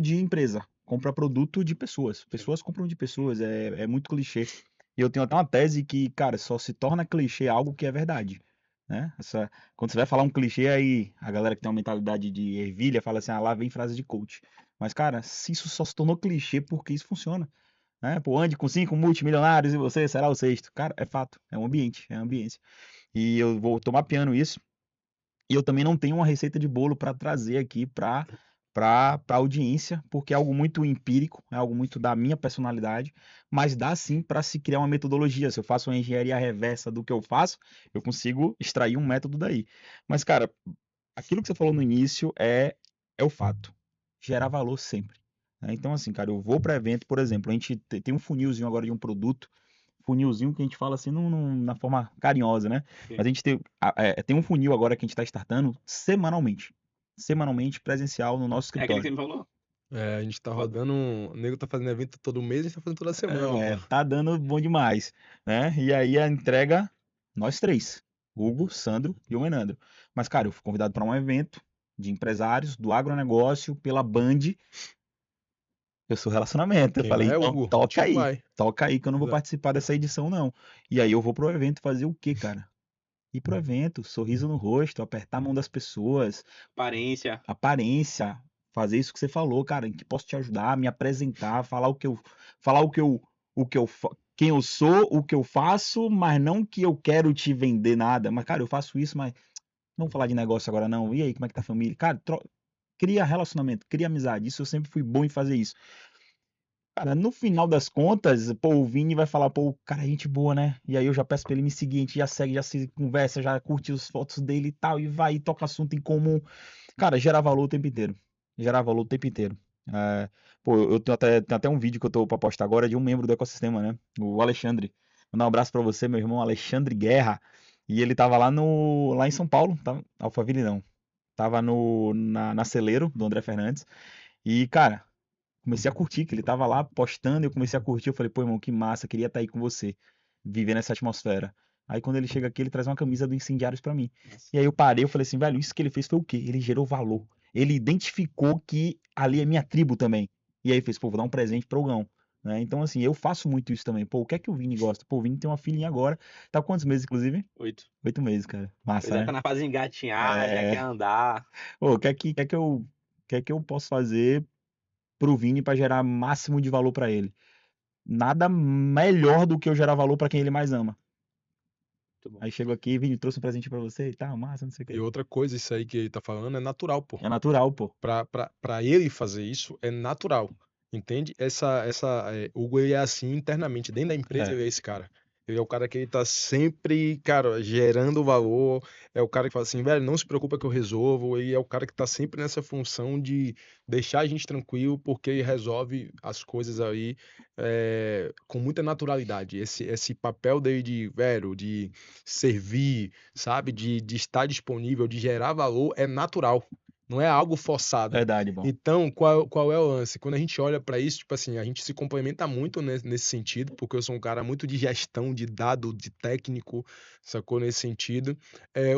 de empresa, compra produto de pessoas. Pessoas compram de pessoas, é muito clichê. E eu tenho até uma tese que, cara, só se torna clichê algo que é verdade, né? Quando você vai falar um clichê aí, a galera que tem uma mentalidade de ervilha fala assim, lá vem frase de coach. Mas, cara, se isso só se tornou clichê porque isso funciona, né? Pô, ande com 5 multimilionários e você será o sexto. Cara, é fato, é um ambiente, é ambiência. E eu tô mapeando isso. E eu também não tenho uma receita de bolo para trazer aqui para audiência, porque é algo muito empírico, é algo muito da minha personalidade, mas dá sim para se criar uma metodologia. Se eu faço uma engenharia reversa do que eu faço, eu consigo extrair um método daí. Mas, cara, aquilo que você falou no início é o fato. Gerar valor sempre, né? Então, assim, cara, eu vou para evento, por exemplo, a gente tem um funilzinho agora de um produto, funilzinho que a gente fala assim na forma carinhosa, né? Sim. Mas a gente tem um funil agora que a gente está startando semanalmente presencial no nosso É aquele escritório. que você me falou? A gente tá rodando. O nego tá fazendo evento todo mês, a gente tá fazendo toda semana, É, pô. tá dando bom demais, né? E aí a entrega, nós três, Hugo, Sandro e o Menandro. Mas, cara, eu fui convidado para um evento de empresários do agronegócio pela Band. Eu sou relacionamento. Eu Quem vai falei, é então Hugo, contigo vai. toca aí que eu não vou Exato. participar dessa edição, não. E aí eu vou pro evento fazer o quê, cara? Ir pro evento, sorriso no rosto, apertar a mão das pessoas, Aparência. aparência, fazer isso que você falou, cara, em que posso te ajudar, me apresentar, falar quem eu sou, o que eu faço, mas não que eu quero te vender nada. Mas, cara, eu faço isso, mas não vamos falar de negócio agora, não. E aí, como é que tá a família? Cara, cria relacionamento, cria amizade. Isso eu sempre fui bom em fazer isso. Cara, no final das contas, pô, o Vini vai falar, pô, o cara é gente boa, né? E aí eu já peço pra ele me seguir, a gente já segue, já se conversa, já curte as fotos dele e tal, e vai e toca assunto em comum. Cara, gerar valor o tempo inteiro. Gerar valor o tempo inteiro. É, pô, eu tenho até um vídeo que eu tô pra postar agora de um membro do ecossistema, né? O Alexandre. Mandar um abraço pra você, meu irmão Alexandre Guerra. E ele tava lá em São Paulo, tá? Alphaville não. Tava na Celeiro, do André Fernandes. E, cara, comecei a curtir, que ele tava lá postando, e eu comecei a curtir. Eu falei, pô, irmão, que massa, queria estar aí com você, vivendo essa atmosfera. Aí quando ele chega aqui, ele traz uma camisa do Incendiários pra mim. Nossa. E aí eu parei, eu falei assim, velho, isso que ele fez foi o quê? Ele gerou valor. Ele identificou que ali é minha tribo também. E aí fez, pô, vou dar um presente pro Gão. Né? Então, assim, eu faço muito isso também. Pô, o que é que o Vini gosta? Pô, o Vini tem uma filhinha agora. Tá com quantos meses, inclusive? 8. 8 meses, cara. Massa, Pois é, né? tá na fase de engatinhar, já quer É. andar. Pô, o que é que eu posso fazer pro Vini pra gerar máximo de valor pra ele? Nada melhor do que eu gerar valor pra quem ele mais ama. Muito bom. Aí chego aqui, Vini, trouxe um presente pra você e tal, massa, não sei o E quê. outra coisa, isso aí que ele tá falando é natural, pô. É natural, pô. Pra ele fazer isso é natural, entende? O Hugo ele é assim internamente, dentro da empresa É. ele é esse cara. Ele é o cara que ele tá sempre, cara, gerando valor, é o cara que fala assim, velho, não se preocupa que eu resolvo, ele é o cara que tá sempre nessa função de deixar a gente tranquilo, porque ele resolve as coisas aí com muita naturalidade. Esse papel dele de, velho, de servir, sabe, de estar disponível, de gerar valor, é natural. Não é algo forçado. Verdade, bom. Então, qual é o lance? Quando a gente olha para isso, tipo assim, a gente se complementa muito nesse sentido, porque eu sou um cara muito de gestão, de dado, de técnico, sacou? Nesse sentido.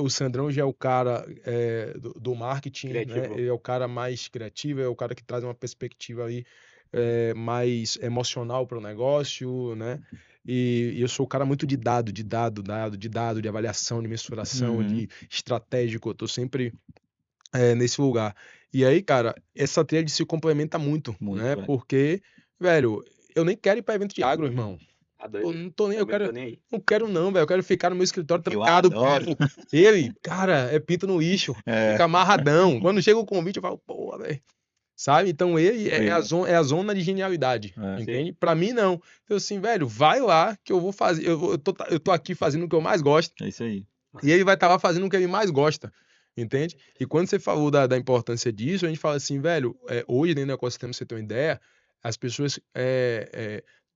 O Sandrão já é o cara do marketing, né? Criativo. Ele é o cara mais criativo, é o cara que traz uma perspectiva aí mais emocional para o negócio, né? E eu sou o cara muito de dado, de avaliação, de mensuração, Uhum. de estratégico. Eu tô sempre nesse lugar. E aí, cara, essa tríade se complementa muito, Muito, né? velho. Porque, velho, eu nem quero ir pra evento de agro, irmão. Tá Pô, doido? não tô nem, eu Também não tô quero, nem aí. não quero não, velho. Eu quero ficar no meu escritório Eu trancado. adoro. Ele, cara, é pinto no lixo, É, fica amarradão. Quando chega o convite, eu falo, pô, velho. Sabe? Então ele é a sim, zona de genialidade, é. entende? Pra mim, não. Então, assim, velho, vai lá que eu vou fazer. Eu tô aqui fazendo o que eu mais gosto. É isso aí. E ele vai estar lá fazendo o que ele mais gosta, entende? E quando você falou da importância disso, a gente fala assim, velho, hoje dentro do ecossistema, você tem uma ideia, as pessoas,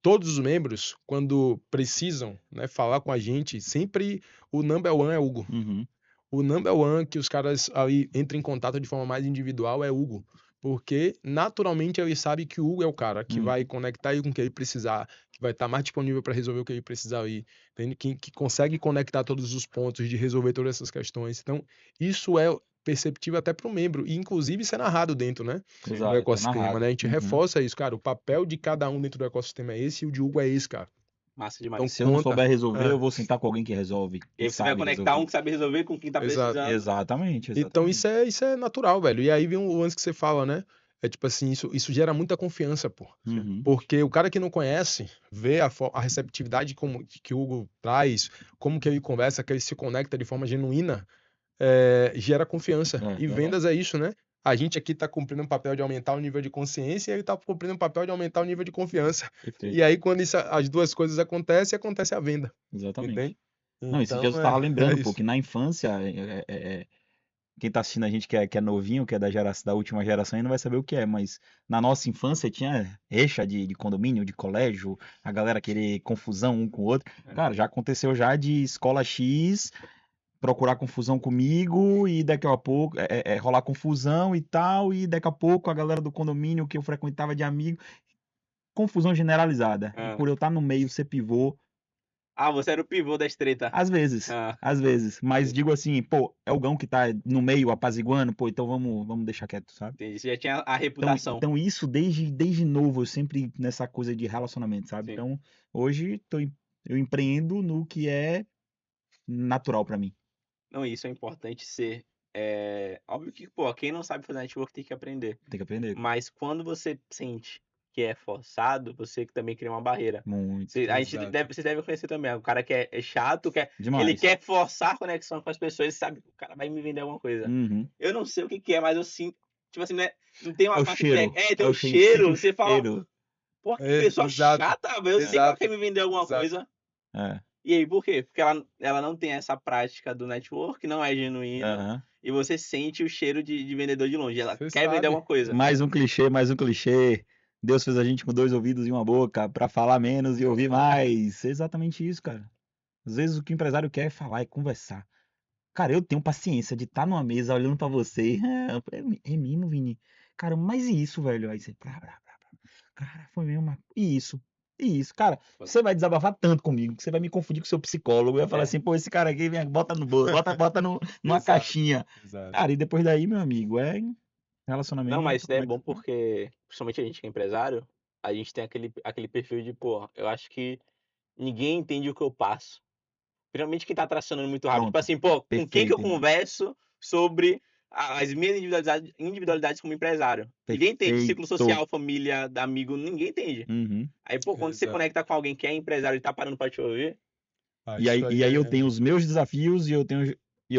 todos os membros, quando precisam, né, falar com a gente, sempre o number one é Hugo. Uhum. O number one que os caras aí entram em contato de forma mais individual é Hugo. Porque, naturalmente, ele sabe que o Hugo é o cara que vai conectar ele com o que ele precisar, que vai estar mais disponível para resolver o que ele precisar aí, entende? Que consegue conectar todos os pontos, de resolver todas essas questões. Então, isso é perceptível até para o membro, e inclusive isso é narrado dentro, né, do Exato, tá ecossistema, narrado. né? A gente Uhum. reforça isso, cara. O papel de cada um dentro do ecossistema é esse, e o de Hugo é esse, cara. Massa Então, demais. Se eu não conta. souber resolver, É. eu vou sentar com alguém que resolve. E aí você vai conectar um que sabe resolver com quem tá Exato. precisando. Exatamente, Então exatamente. isso é natural, velho. E aí vem o lance que você fala, né? É tipo assim, isso gera muita confiança, pô. Uhum. Porque o cara que não conhece, vê a receptividade que o Hugo traz, como que ele conversa, que ele se conecta de forma genuína, gera confiança. É, E verdade. vendas é isso, né? A gente aqui tá cumprindo um papel de aumentar o nível de consciência e ele tá cumprindo um papel de aumentar o nível de confiança. Perfeito. E aí, quando as duas coisas acontece a venda. Exatamente. Entende? Não, esses Então, dias eu tava lembrando, pô, isso. que na infância, quem tá assistindo a gente que é novinho, que é da última geração, ainda não vai saber o que é, mas na nossa infância tinha rixa de condomínio, de colégio, a galera querer confusão um com o outro. Cara, já aconteceu já de escola X procurar confusão comigo e daqui a pouco rolar confusão e tal, e daqui a pouco a galera do condomínio que eu frequentava de amigo, confusão generalizada. E Ah. por eu estar no meio, ser pivô, Ah, você era o pivô das treta. às vezes, Ah, mas digo assim, pô, é o Gão que tá no meio apaziguando, pô, então vamos deixar quieto, sabe? entendi. Você já tinha a Então, reputação. então isso desde novo, eu sempre nessa coisa de relacionamento, sabe? Sim. Então, hoje eu empreendo no que é natural pra mim. Não, isso é importante ser. Óbvio que, pô, quem não sabe fazer network tem que aprender. Tem que aprender. Mas quando você sente que é forçado, você também cria uma barreira. Muito. A gente Exato. você deve conhecer também. O cara que é chato, ele Demais. quer forçar a conexão com as pessoas, sabe que o cara vai me vender alguma coisa. Uhum. Eu não sei o que é, mas eu sinto. Tipo assim, não tem uma É o parte cheiro. técnica. Tem É o o cheiro. sente o Você fala, cheiro. pô, que pessoa Exato. chata, velho. Eu sei que ela Exato. quer me vender alguma Exato. coisa. É. E aí, por quê? Porque ela não tem essa prática do network, não é genuíno. Aham. E você sente o cheiro de vendedor de longe. Ela Você quer vender sabe. alguma coisa. Mais um clichê. Deus fez a gente com 2 ouvidos e uma boca pra falar menos e ouvir mais. É exatamente isso, cara. Às vezes o que o empresário quer é falar, é conversar. Cara, eu tenho paciência de estar numa mesa olhando pra você. É mesmo, Vini. Cara, mas e isso, velho? Aí você. Cara, foi mesmo. E isso. E isso. Cara, você vai desabafar tanto comigo que você vai me confundir com o seu psicólogo. Eu ia falar É. assim, pô, esse cara aqui, vem, bota no bolso, bota numa Exato. caixinha. Exato. Cara, e depois daí, meu amigo, é relacionamento. Não, mas isso daí é como bom que- porque, principalmente a gente que é empresário, a gente tem aquele perfil de, pô, eu acho que ninguém entende o que eu passo. Principalmente quem tá tracionando muito rápido. Tipo Pronto. assim, pô, com quem que eu Perfeito, irmão. converso sobre as minhas individualidades como empresário? Ninguém entende. Ciclo Perfeito. social, família, amigo, ninguém entende. Uhum. Aí, pô, quando você Exato. conecta com alguém que é empresário e tá parando pra te ouvir, E aí, Isso e aí eu é- tenho os meus desafios e eu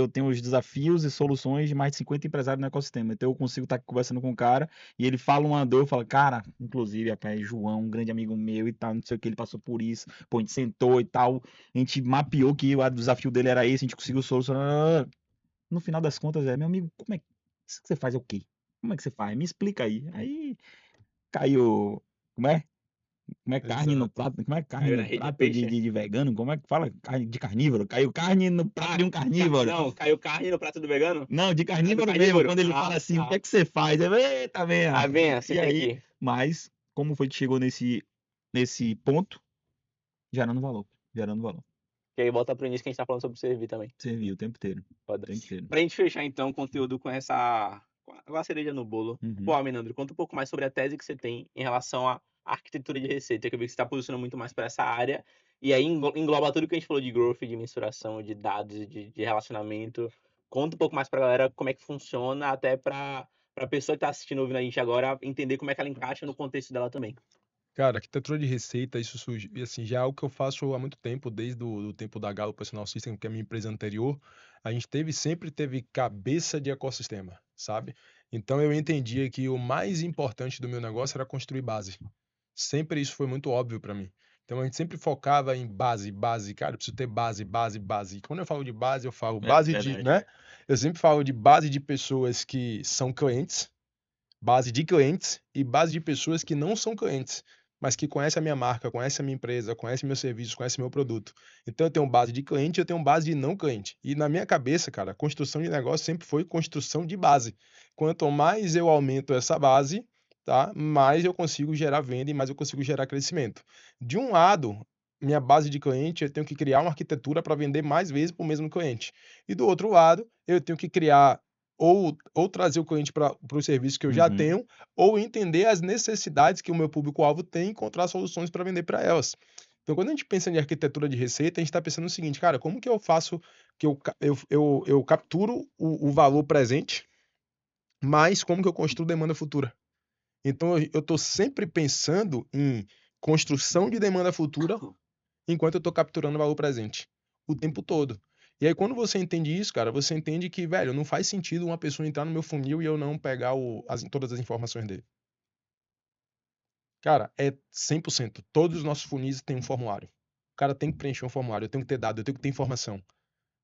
tenho os desafios e soluções de mais de 50 empresários no ecossistema. Então eu consigo estar conversando com um cara e ele fala uma dor, eu falo, cara, inclusive, rapaz, João, um grande amigo meu e tal, não sei o que, ele passou por isso, pô, a gente sentou e tal, a gente mapeou que o desafio dele era esse, a gente conseguiu solucionar. No final das contas, meu amigo, como é que você faz? É o quê? Como é que você faz? Me explica aí. Aí caiu, como é? Como é carne no Exato. prato? Como é carne caiu na no rede é prato peixe. de vegano? Como é que fala? Carne de carnívoro. Caiu carne no prato de um carnívoro. Não, caiu carne no prato do vegano? Não, de carnívoro mesmo. carnívoro. Quando ele Ah, fala assim, o tá. que é que você faz? Eu, eita, venha. Ah, venha, E sempre aí, aqui. mas como foi que chegou nesse ponto? Gerando valor. Gerando valor. Que aí volta pro início que a gente tá falando sobre servir também. Serviu o tempo inteiro. O Foda. tempo inteiro. Pra gente fechar então o conteúdo com com a cereja no bolo. Uhum. Pô, Menandro, conta um pouco mais sobre a tese que você tem em relação à arquitetura de receita, que eu vi que você está posicionando muito mais para essa área. E aí engloba tudo que a gente falou de growth, de mensuração, de dados, de relacionamento. Conta um pouco mais pra galera como é que funciona, até pra pessoa que tá assistindo, ouvindo a gente agora, entender como é que ela encaixa no contexto dela também. Cara, arquitetura de receita, isso surge, e assim, já é algo que eu faço há muito tempo, desde o do tempo da Galo Personal System, que é a minha empresa anterior. A gente sempre teve cabeça de ecossistema, sabe? Então eu entendia que o mais importante do meu negócio era construir base. Sempre isso foi muito óbvio para mim. Então a gente sempre focava em base, cara, eu preciso ter base. E quando eu falo de base, eu falo base de, verdade. né? Eu sempre falo de base de pessoas que são clientes, base de clientes e base de pessoas que não são clientes, mas que conhecem a minha marca, conhecem a minha empresa, conhecem meu serviço, conhecem meu produto. Então eu tenho base de cliente, eu tenho base de não cliente. E na minha cabeça, cara, a construção de negócio sempre foi construção de base. Quanto mais eu aumento essa base, tá? Mais eu consigo gerar venda e mais eu consigo gerar crescimento. De um lado, minha base de cliente, eu tenho que criar uma arquitetura para vender mais vezes para o mesmo cliente. E do outro lado, eu tenho que criar ou trazer o cliente para o serviço que eu já Uhum. tenho, ou entender as necessidades que o meu público-alvo tem e encontrar soluções para vender para elas. Então, quando a gente pensa em arquitetura de receita, a gente está pensando no seguinte, cara, como que eu faço que eu capturo o valor presente, mas como que eu construo demanda futura? Então, eu estou sempre pensando em construção de demanda futura enquanto eu estou capturando o valor presente o tempo todo. E aí, quando você entende isso, cara, você entende que, velho, não faz sentido uma pessoa entrar no meu funil e eu não pegar todas as informações dele. Cara, é 100%. Todos os nossos funis têm um formulário. O cara tem que preencher um formulário, eu tenho que ter dado, eu tenho que ter informação.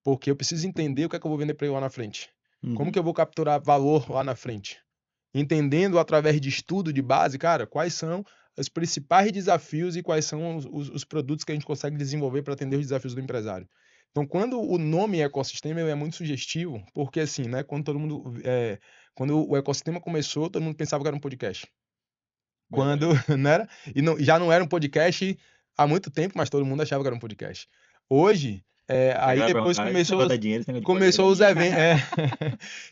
Porque eu preciso entender o que é que eu vou vender para ele lá na frente. Como Uhum. que eu vou capturar valor lá na frente? Entendendo através de estudo de base, cara, quais são os principais desafios e quais são os produtos que a gente consegue desenvolver para atender os desafios do empresário. Então, quando o nome ecossistema ele é muito sugestivo, porque assim, né, quando o ecossistema começou, todo mundo pensava que era um podcast. Quando não era, já não era um podcast há muito tempo, mas todo mundo achava que era um podcast. Hoje, aí depois começou os eventos,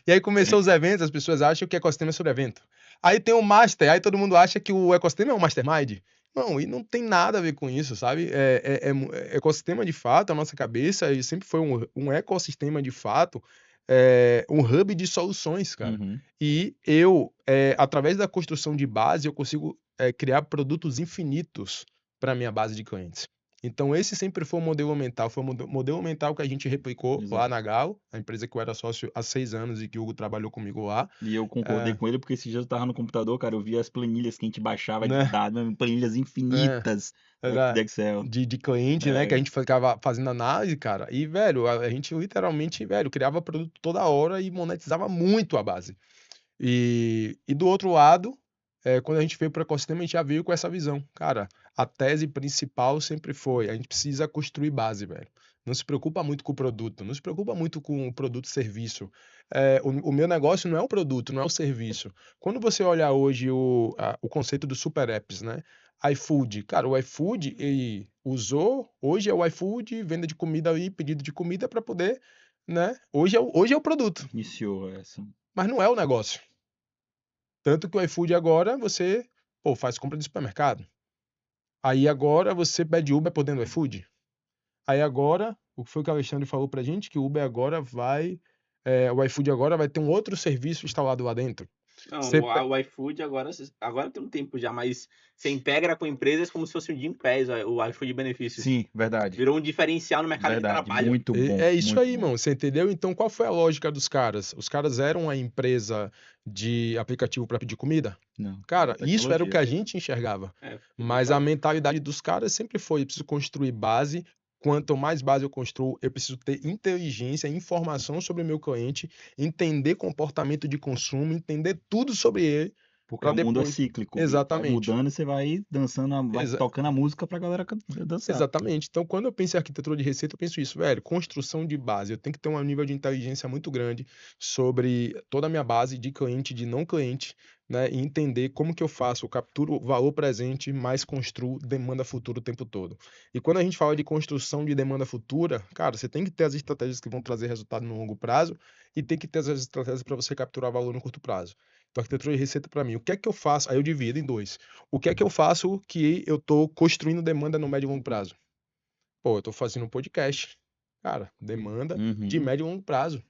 e aí começou os eventos, as pessoas acham que ecossistema é sobre evento. Aí tem o master, aí todo mundo acha que o ecossistema é um mastermind. Não, e não tem nada a ver com isso, sabe? Ecossistema de fato, a nossa cabeça, e sempre foi um ecossistema de fato, um hub de soluções, cara. Uhum. E através da construção de base, eu consigo criar produtos infinitos para minha base de clientes. Então, esse sempre foi o modelo mental. Foi o modelo mental que a gente replicou Exato. lá na Galo, a empresa que eu era sócio há 6 anos e que o Hugo trabalhou comigo lá. E eu concordei com ele, porque esses dias eu tava no computador, cara, eu via as planilhas que a gente baixava Né? de dados, planilhas infinitas do Excel. De cliente, né? Que a gente ficava fazendo análise, cara. E, velho, a gente literalmente, velho, criava produto toda hora e monetizava muito a base. E do outro lado, quando a gente veio para o ecossistema, a gente já veio com essa visão. Cara, a tese principal sempre foi, a gente precisa construir base, velho. Não se preocupa muito com o produto, não se preocupa muito com o produto e serviço. O meu negócio não é o produto, não é o serviço. Quando você olhar hoje o conceito dos super apps, né? iFood, cara, o iFood, ele usou, hoje é o iFood, venda de comida aí, pedido de comida para poder, né? Hoje é o produto, Iniciou essa. mas não é o negócio. Tanto que o iFood agora você faz compra de supermercado. Aí agora você pede Uber por dentro do iFood. Aí agora, o que foi que o Alexandre falou pra gente? Que o Uber agora o iFood agora vai ter um outro serviço instalado lá dentro. Não, Você o iFood agora tem um tempo já, mas você integra com empresas como se fosse um Gympass, o iFood Benefícios. Sim, verdade. Virou um diferencial no mercado de trabalho. Muito bom. É isso muito aí, bom. irmão. Você entendeu? Então, qual foi a lógica dos caras? Os caras eram uma empresa de aplicativo para pedir comida? Não. Cara, isso era o que a Tecnologia. gente enxergava. É, Mas a mentalidade dos caras sempre foi: eu preciso construir base. Quanto mais base eu construo, eu preciso ter inteligência, informação sobre o meu cliente, entender comportamento de consumo, entender tudo sobre ele. Porque Pra o mundo é depois- cíclico. Exatamente. Vai mudando e você vai dançando, vai tocando a música pra galera dançar. Exatamente. Então, quando eu penso em arquitetura de receita, eu penso isso, velho, construção de base. Eu tenho que ter um nível de inteligência muito grande sobre toda a minha base de cliente, de não cliente, né? E entender como que eu faço, eu capturo valor presente, mas construo demanda futura o tempo todo. E quando a gente fala de construção de demanda futura, cara, você tem que ter as estratégias que vão trazer resultado no longo prazo e tem que ter as estratégias para você capturar valor no curto prazo. Então, arquitetura de receita para mim, o que é que eu faço? Aí eu divido em dois. O que é que eu faço que eu tô construindo demanda no médio e longo prazo? Eu tô fazendo um podcast. Cara, demanda de médio e longo prazo.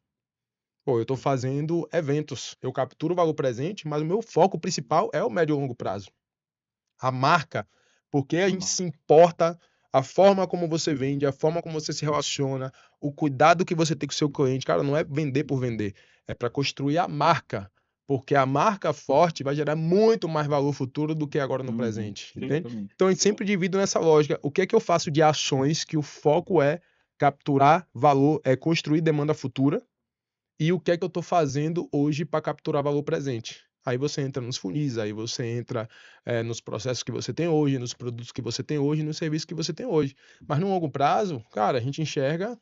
Eu tô fazendo eventos. Eu capturo o valor presente, mas o meu foco principal é o médio e longo prazo. A marca, porque a gente se importa, a forma como você vende, a forma como você se relaciona, o cuidado que você tem com o seu cliente. Cara, não é vender por vender, é para construir a marca. Porque a marca forte vai gerar muito mais valor futuro do que agora no presente, entende? Exatamente. Então a gente sempre divide nessa lógica. O que é que eu faço de ações que o foco é capturar valor, é construir demanda futura, e o que é que eu estou fazendo hoje para capturar valor presente? Aí você entra nos funis, aí você entra nos processos que você tem hoje, nos produtos que você tem hoje, nos serviços que você tem hoje. Mas no longo prazo, cara, a gente enxerga,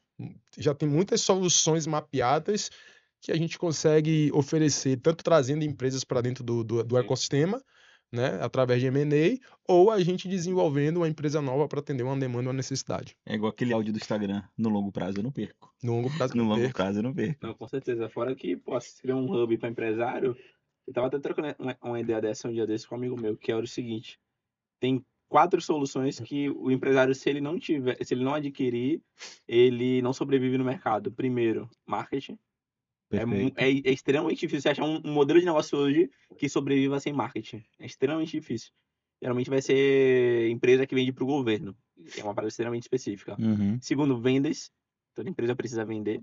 já tem muitas soluções mapeadas que a gente consegue oferecer, tanto trazendo empresas para dentro do ecossistema, né, através de M&A, ou a gente desenvolvendo uma empresa nova para atender uma demanda, uma necessidade. É igual aquele áudio do Instagram. No longo prazo eu não perco. No longo prazo, No não longo perco. prazo eu não perco. Não, com certeza. Fora que, se criar um hub para empresário, eu tava até trocando uma ideia dessa um dia desse com um amigo meu, que era o seguinte: tem 4 soluções que o empresário, se ele não adquirir, ele não sobrevive no mercado. Primeiro, marketing. Perfeito. É extremamente difícil você achar um modelo de negócio hoje que sobreviva sem marketing. É extremamente difícil. Geralmente vai ser empresa que vende para o governo. É uma parada extremamente específica. Segundo, vendas. Toda empresa precisa vender.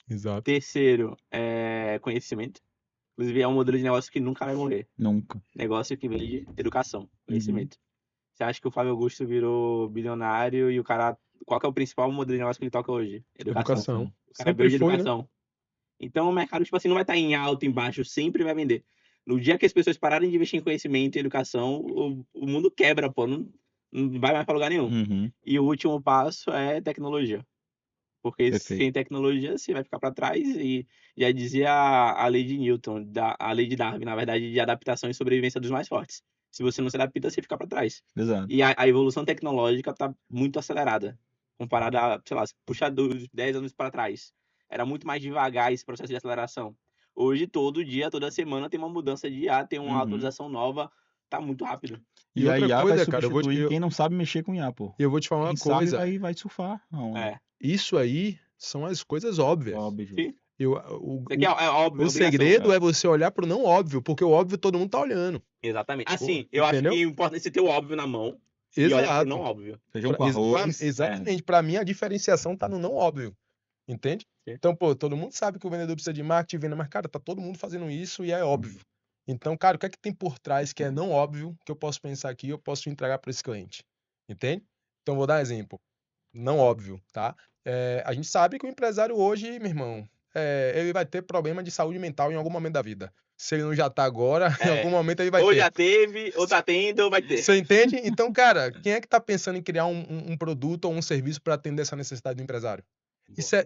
Exato. Terceiro, conhecimento. Inclusive, é um modelo de negócio que nunca vai morrer. Nunca. Negócio que vende educação, conhecimento. Você acha que o Flávio Augusto virou bilionário e o cara... Qual que é o principal modelo de negócio que ele toca hoje? Educação. O cara Sempre vende foi, educação. Né? Então, o mercado, tipo assim, não vai estar em alto, embaixo, sempre vai vender. No dia que as pessoas pararem de investir em conhecimento e educação, o mundo quebra, pô. Não vai mais para lugar nenhum. E o último passo é tecnologia. Porque Perfeito. sem tecnologia você vai ficar para trás e já dizia a lei de Newton, a lei de Darwin, na verdade, de adaptação e sobrevivência dos mais fortes. Se você não se adapta, você fica para trás. Exato. E a evolução tecnológica está muito acelerada, comparada a, sei lá, se puxar dos 10 anos para trás. Era muito mais devagar esse processo de aceleração. Hoje, todo dia, toda semana, tem uma mudança de IA, tem uma atualização nova, tá muito rápido. E a outra IA vai coisa, cara, substituir quem não sabe mexer com IA, pô. eu vou te falar Quem uma sabe coisa. vai surfar. Não, É, Isso aí são as coisas óbvias. óbvio. sim. Eu, Isso aqui é óbvio, o obrigação. segredo é você olhar pro não óbvio, porque o óbvio todo mundo tá olhando. Exatamente. Assim, eu acho entendeu? que o importante é você ter o óbvio na mão e olhar pro não Exato. óbvio. Feijão com arroz. Exatamente. Pra mim, a diferenciação tá no não óbvio. Entende? Sim. Então, pô, todo mundo sabe que o vendedor precisa de marketing, venda, mas, cara, tá todo mundo fazendo isso e é óbvio. Então, cara, o que é que tem por trás que é não óbvio que eu posso pensar aqui e eu posso entregar para esse cliente? Entende? Então, vou dar um exemplo. Não óbvio, tá? A gente sabe que o empresário hoje, meu irmão, ele vai ter problema de saúde mental em algum momento da vida. Se ele não já tá agora, em algum momento ele vai Ou ter. já teve, ou tá tendo, ou vai ter. Você entende? Então, cara, quem é que tá pensando em criar um produto ou um serviço para atender essa necessidade do empresário?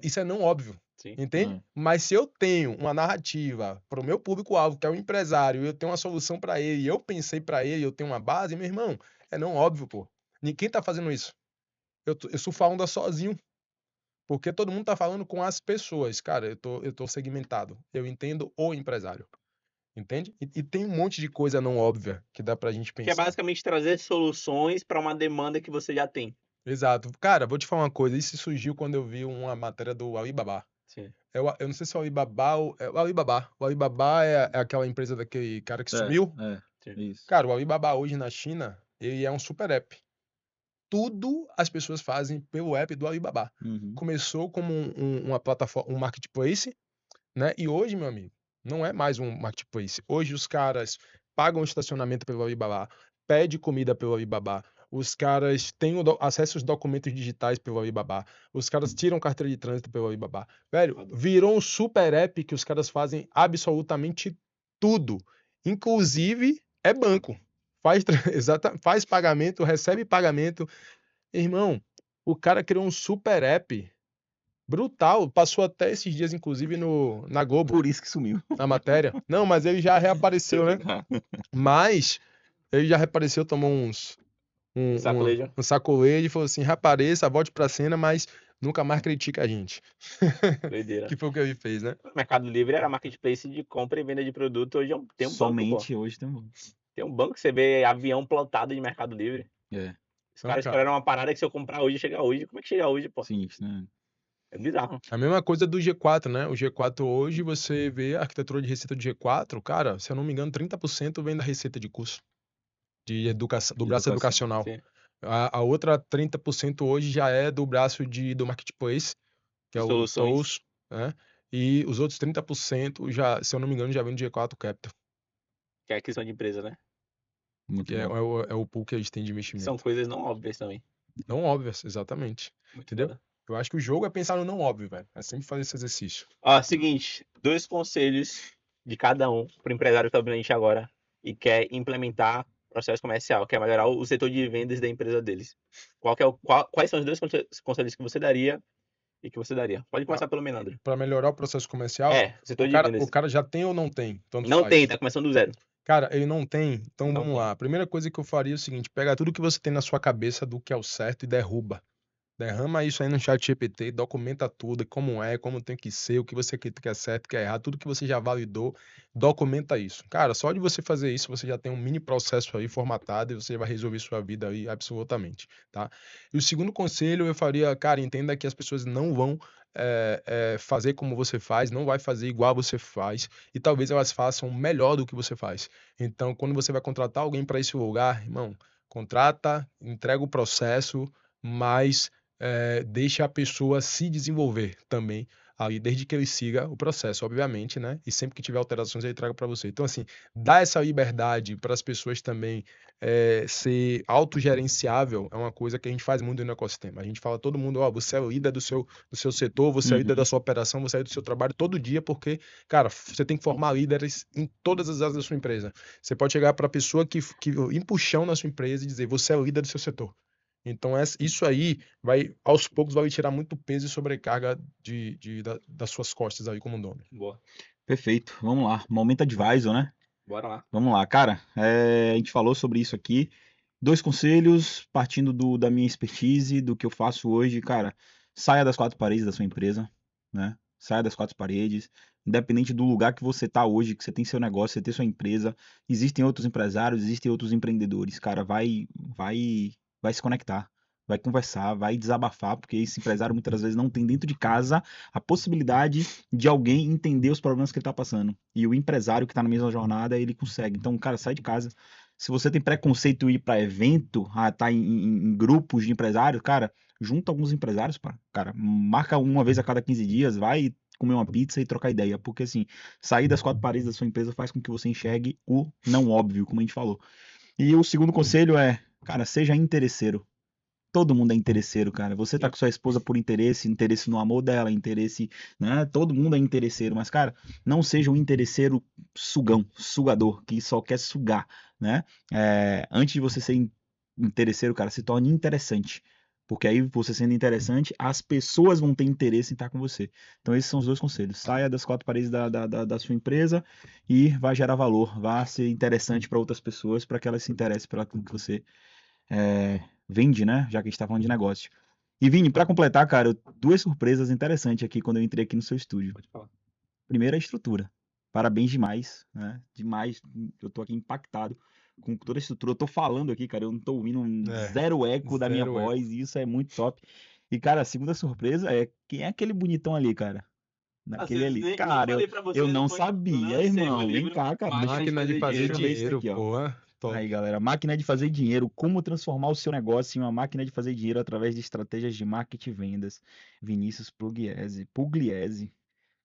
Isso é não óbvio. Sim. Entende? Mas se eu tenho uma narrativa para o meu público-alvo, que é o empresário, eu tenho uma solução para ele, eu pensei para ele, eu tenho uma base, meu irmão, é não óbvio, pô. Ninguém tá fazendo isso. Eu surfo a onda sozinho. Porque todo mundo tá falando com as pessoas. Cara, eu tô segmentado. Eu entendo o empresário. Entende? E tem um monte de coisa não óbvia que dá pra gente Que é pensar. basicamente trazer soluções para uma demanda que você já tem. Exato. Cara, vou te falar uma coisa. Isso surgiu quando eu vi uma matéria do Alibaba. Sim. Eu não sei se é o Alibaba ou... É o Alibaba. O Alibaba é aquela empresa daquele cara que sumiu. Isso. Cara, o Alibaba hoje na China, ele é um super app. Tudo as pessoas fazem pelo app do Alibaba. Começou como uma plataforma, um marketplace, né? E hoje, meu amigo, não é mais um marketplace. Hoje os caras pagam estacionamento pelo Alibaba, pedem comida pelo Alibaba, os caras têm acesso aos documentos digitais pelo Alibaba, os caras tiram carteira de trânsito pelo Alibaba. Velho, virou um super app que os caras fazem absolutamente tudo. Inclusive, é banco. Faz pagamento, recebe pagamento. Irmão, o cara criou um super app brutal. Passou até esses dias, inclusive, na Globo. Por isso que sumiu. Na matéria. Não, mas ele já reapareceu, né? Mas ele já reapareceu, tomou um sacolejo e falou assim: reapareça, volte pra cena, mas nunca mais critica a gente. Doideira. Que foi o que ele fez, né? O Mercado Livre era marketplace de compra e venda de produto. Hoje tem um Somente banco, hoje tem um banco. Tem um banco que você vê avião plotado de Mercado Livre. Os caras esperaram uma parada que se eu comprar hoje, chega hoje. Como é que chega hoje, pô? Sim, isso, né? É bizarro. A mesma coisa do G4, né? O G4 hoje, você vê a arquitetura de receita do G4, cara, se eu não me engano, 30% vem da receita de curso. De educação, do braço educacional. Sim. A outra 30% hoje já é do braço do marketplace, que é o Souls, né? E os outros 30% já, se eu não me engano, já vem do G4 Capital. Que é aquisição de empresa, né? Muito Que bom. é o pool que a gente tem de investimento. São coisas não óbvias também. Não óbvias, exatamente. Muito Entendeu? foda. Eu acho que o jogo é pensar no não óbvio, velho. É sempre fazer esse exercício. Ó, seguinte, 2 conselhos de cada um pro empresário que tá ouvindo a gente agora e quer implementar processo comercial, quer melhorar o setor de vendas da empresa deles. Quais são os 2 conselhos que você daria e que você daria? Pode começar pelo Menandro. Para melhorar o processo comercial, setor de vendas. o cara já tem ou não tem? Tanto Não faz. tem, tá começando do zero. Cara, ele não tem, então Não vamos tem. lá. A primeira coisa que eu faria é o seguinte: pega tudo que você tem na sua cabeça do que é o certo e derruba. Derrama isso aí no chat GPT, documenta tudo, como tem que ser, o que você quer que é certo, o que é errado, tudo que você já validou, documenta isso. Cara, só de você fazer isso, você já tem um mini processo aí formatado e você vai resolver sua vida aí absolutamente, tá? E o segundo conselho eu faria, cara, entenda que as pessoas não vão fazer como você faz, não vai fazer igual você faz, e talvez elas façam melhor do que você faz. Então, quando você vai contratar alguém para esse lugar, irmão, contrata, entrega o processo, mas deixa a pessoa se desenvolver também ali, desde que ele siga o processo, obviamente, né? E sempre que tiver alterações, ele traga para você. Então, assim, dá essa liberdade para as pessoas também ser autogerenciável é uma coisa que a gente faz muito no ecossistema. A gente fala todo mundo, ó, você é o líder do seu setor, você é o líder da sua operação, você é do seu trabalho todo dia, porque, cara, você tem que formar líderes em todas as áreas da sua empresa. Você pode chegar para a pessoa que empuxão na sua empresa e dizer, você é o líder do seu setor. Então, isso aí vai, aos poucos, vai tirar muito peso e sobrecarga das suas costas aí como dono. Boa. Perfeito. Vamos lá. Momento advisor, né? Bora lá. Vamos lá, cara. A gente falou sobre isso aqui. 2 conselhos, partindo da minha expertise, do que eu faço hoje, cara. Saia das 4 paredes da sua empresa, né? Saia das 4 paredes. Independente do lugar que você tá hoje, que você tem seu negócio, você tem sua empresa, existem outros empresários, existem outros empreendedores. Cara, vai se conectar, vai conversar, vai desabafar, porque esse empresário muitas vezes não tem dentro de casa a possibilidade de alguém entender os problemas que ele tá passando. E o empresário que tá na mesma jornada, ele consegue. Então, cara, sai de casa. Se você tem preconceito em ir para evento, tá em grupos de empresários, cara, junta alguns empresários, cara, marca uma vez a cada 15 dias, vai comer uma pizza e trocar ideia, porque assim, sair das 4 paredes da sua empresa faz com que você enxergue o não óbvio, como a gente falou. E o segundo conselho é, cara, seja interesseiro. Todo mundo é interesseiro, cara. Você tá com sua esposa por interesse no amor dela, interesse, né? Todo mundo é interesseiro, mas, cara, não seja um interesseiro sugador, que só quer sugar, né? Antes de você ser interesseiro, cara, se torne interessante. Porque aí, você sendo interessante, as pessoas vão ter interesse em estar com você. Então, esses são os 2 conselhos. Saia das 4 paredes da sua empresa e vá gerar valor, vá ser interessante para outras pessoas, para que elas se interessem pelo que você vende, né? Já que a gente tá falando de negócio. E Vini, pra completar, cara, 2 surpresas interessantes aqui quando eu entrei aqui no seu estúdio. Pode falar. Primeiro, a estrutura. Parabéns demais, né? Demais. Eu tô aqui impactado com toda a estrutura. Eu tô falando aqui, cara, eu não tô ouvindo zero eco da minha zero eco. voz, e isso é muito top. E, cara, a segunda surpresa é quem é aquele bonitão ali, cara? Naquele ali. nem Cara, falei pra você, eu não foi- eu sabia, lancei meu irmão. Vem livro, cá, cara. Máquina de fazer Deixa eu ver isso dinheiro, aqui, ó. porra. Top. Aí, galera, máquina de fazer dinheiro. Como transformar o seu negócio em uma máquina de fazer dinheiro através de estratégias de marketing e vendas. Vinícius Pugliese.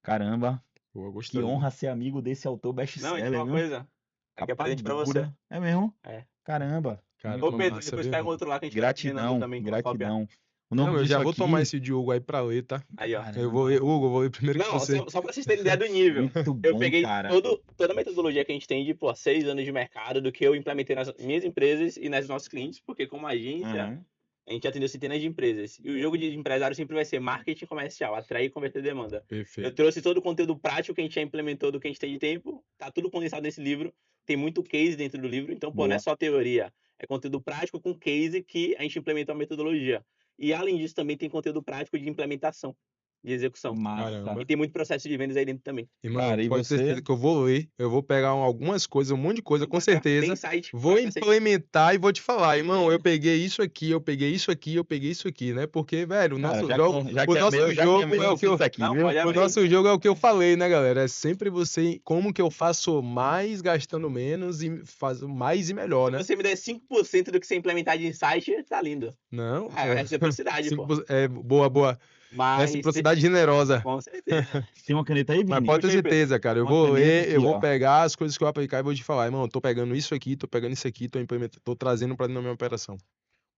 Caramba, Pô, eu que gostei. honra ser amigo desse autor Não, e best-seller, tem uma viu? coisa. Aqui é Capa presente pra você. dura. É mesmo? É. Caramba. Cara, Ô, Pedro, massa, depois viu, pega irmão? outro lá que a gente vai treinando Gratidão, também com a cópia. gratidão. O nome Não, eu disso já vou aqui... tomar esse Diogo aí pra ler, tá? Aí, ó. Caramba, Hugo, eu vou ler primeiro que Não, você. só pra vocês terem ideia do nível. muito Eu bom, peguei cara. toda a metodologia que a gente tem de, 6 anos de mercado, do que eu implementei nas minhas empresas e nas nossos clientes, porque como agência, Uhum. a gente atendeu centenas de empresas. E o jogo de empresário sempre vai ser marketing comercial, atrair e converter demanda. Eu Perfeito. trouxe todo o conteúdo prático que a gente já implementou do que a gente tem de tempo, tá tudo condensado nesse livro, tem muito case dentro do livro, então, pô, não é Boa. só teoria, é conteúdo prático com case que a gente implementou a metodologia. E além disso, também tem conteúdo prático de implementação, de execução. Massa. Caramba. E tem muito processo de vendas aí dentro também. E, mano, Cara, e pode ter você? certeza que eu vou ler, eu vou pegar algumas coisas, um monte de coisa, com certeza. Tem site. Vou pra cacete. implementar e vou te falar, irmão, eu peguei isso aqui, eu peguei isso aqui, eu peguei isso aqui, né? Porque, velho, o Cara, nosso já jogo, que- já o que é nosso meu, já que jogo meu, é o que eu, isso aqui, Não, viu? pode o abrir. nosso jogo é o que eu falei, né, galera? É sempre você, como que eu faço mais gastando menos e faço mais e melhor, né? Se você me der 5% do que você implementar de insight, tá lindo. Não, É reciprocidade, pô. boa. Mas Reciprocidade generosa. com certeza. Tem uma caneta aí, Mas Vini? pode ter Puxa aí, Pedro. certeza, cara. Eu Uma vou caneta ler, aqui, eu vou ó. pegar as coisas que eu aplicar e vou te falar, irmão, tô pegando isso aqui, tô pegando isso aqui, tô implementando, tô trazendo pra dentro da minha operação.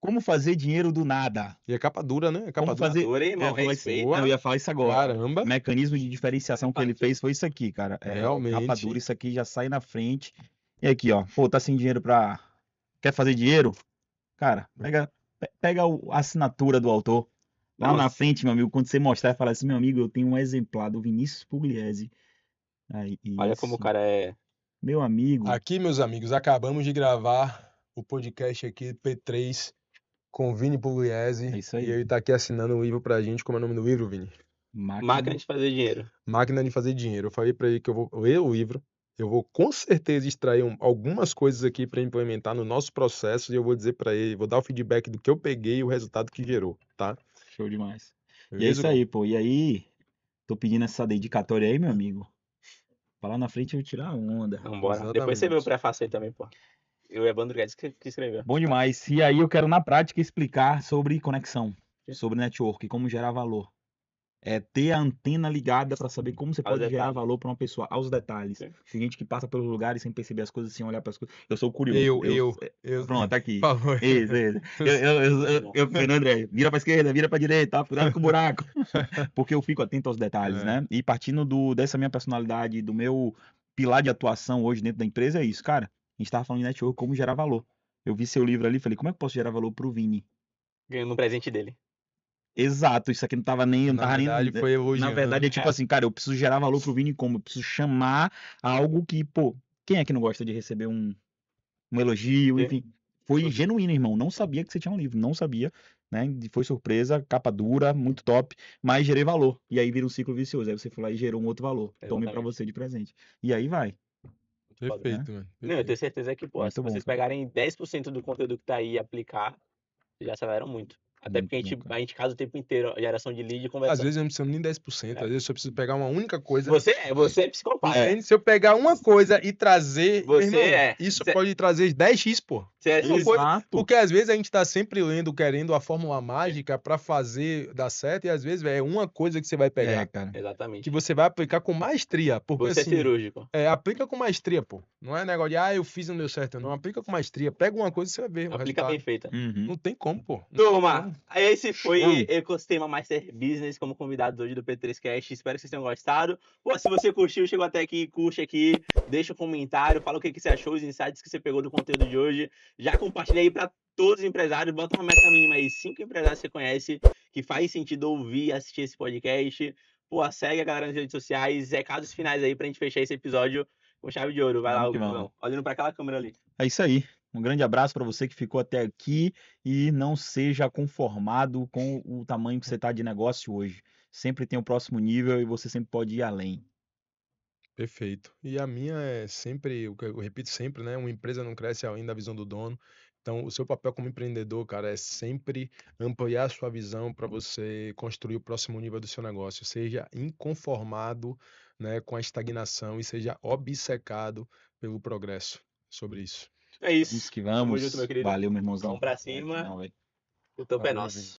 Como fazer dinheiro do nada? E é capa dura, né? É capa Como dura. fazer... Adorei, irmão. Eu ia falar isso- Respeita. eu ia falar isso agora. Caramba. O mecanismo de diferenciação que ele fez foi isso aqui, cara. Realmente. Capa dura, isso aqui já sai na frente. E aqui, ó. Pô, tá sem dinheiro pra... Quer fazer dinheiro? Cara, pega a assinatura do autor. Lá Nossa. na frente, meu amigo, quando você mostrar, fala assim, meu amigo, eu tenho um exemplar do Vinícius Pugliese. Aí, Olha isso. como o cara é. Meu amigo, Aqui, meus amigos, acabamos de gravar o podcast aqui, P3, com o Vini Pugliese. É isso aí. E ele tá aqui assinando um livro pra gente. Como é o nome do livro, Vini? Máquina de fazer dinheiro. Máquina de Fazer Dinheiro. Eu falei pra ele que eu vou ler o livro. Eu vou com certeza extrair algumas coisas aqui para implementar no nosso processo e eu vou dizer para ele, vou dar o feedback do que eu peguei e o resultado que gerou, tá? show demais. E é Beleza, isso aí, pô. E aí, tô pedindo essa dedicatória aí, meu amigo. Pra lá na frente eu tirar a onda. Vambora. Exatamente. Depois você vê o prefácio aí também, pô. E o Evandro Guedes que escreveu. Bom demais. E aí eu quero na prática explicar sobre conexão, sobre network, como gerar valor. É ter a antena ligada para saber como você Aos pode gerar detalhes. valor para uma pessoa, aos detalhes. Sim. Tem gente que passa pelos lugares sem perceber as coisas, sem olhar para as coisas. Eu sou curioso. Eu. Pronto, tá aqui. Por favor. Isso. Eu, Fernando, vira pra esquerda, vira pra direita, tá? Cuidado com o buraco. Porque eu fico atento aos detalhes, É. né? E partindo dessa minha personalidade, do meu pilar de atuação hoje dentro da empresa, é isso, cara. A gente tava falando de network, como gerar valor. Eu vi seu livro ali, falei, como é que eu posso gerar valor pro Vini? Ganhando um presente dele. Exato, isso aqui não tava nem. Não Na tava verdade, nem. foi Na elogiando. verdade, é tipo assim, cara, eu preciso gerar valor pro Vini como? Eu preciso chamar algo que, pô, quem é que não gosta de receber um elogio, Sim. enfim. Foi genuíno, irmão. Não sabia que você tinha um livro, não sabia, né? E foi surpresa, capa dura, muito top, mas gerei valor. E aí vira um ciclo vicioso. Aí você foi lá e gerou um outro valor. Tome pra Exatamente. você de presente. E aí vai. Perfeito, mano. Não, eu Perfeito. tenho certeza que, pô, Muito se bom, vocês cara. pegarem 10% do conteúdo que tá aí e aplicar, já aceleram muito. Até Muito porque bom, cara. a gente casa o tempo inteiro, a geração de lead e Às conversão. vezes eu não preciso nem 10%, às vezes eu preciso pegar uma única coisa. Você é psicopata. Entende? Se eu pegar uma coisa e trazer, meu Você irmão, é. isso Cê- pode trazer 10x, pô. Você é Uma coisa- Exato. Porque às vezes a gente tá sempre lendo, querendo a fórmula mágica pra fazer dar certo, e às vezes, velho, é uma coisa que você vai pegar, É, cara. Exatamente. que você vai aplicar com maestria. Porque Você é assim, cirúrgico. aplica com maestria, pô. Não é negócio de, eu fiz e não deu certo. Não, aplica com maestria. Pega uma coisa e você vai ver o Aplica bem resultado. feita. Uhum. Não tem como, pô. Turma, esse foi Show. Ecosistema Master Business como convidado hoje do P3Cast. Espero que vocês tenham gostado. Pô, se você curtiu, chegou até aqui, curte aqui, deixa um comentário, fala o que você achou, os insights que você pegou do conteúdo de hoje. Já compartilha aí para todos os empresários, bota uma meta mínima aí, 5 empresários que você conhece, que faz sentido ouvir e assistir esse podcast. Pô, segue a galera nas redes sociais, recados finais aí pra gente fechar esse episódio com chave de ouro. Vai lá, Vamos que Guzão. vamos. Olhando para aquela câmera ali. É isso aí. Um grande abraço para você que ficou até aqui e não seja conformado com o tamanho que você está de negócio hoje. Sempre tem o próximo nível e você sempre pode ir além. Perfeito. E a minha é sempre, o que eu repito sempre, né? Uma empresa não cresce além da visão do dono. Então, o seu papel como empreendedor, cara, é sempre ampliar a sua visão para você construir o próximo nível do seu negócio. Seja inconformado, né, com a estagnação e seja obcecado pelo progresso. Sobre isso. É isso. Vamos que Tamo vamos. junto, meu querido. Valeu, meu irmãozão. Vamos pra cima. Não, velho. O topo é Valeu, nosso. Vini.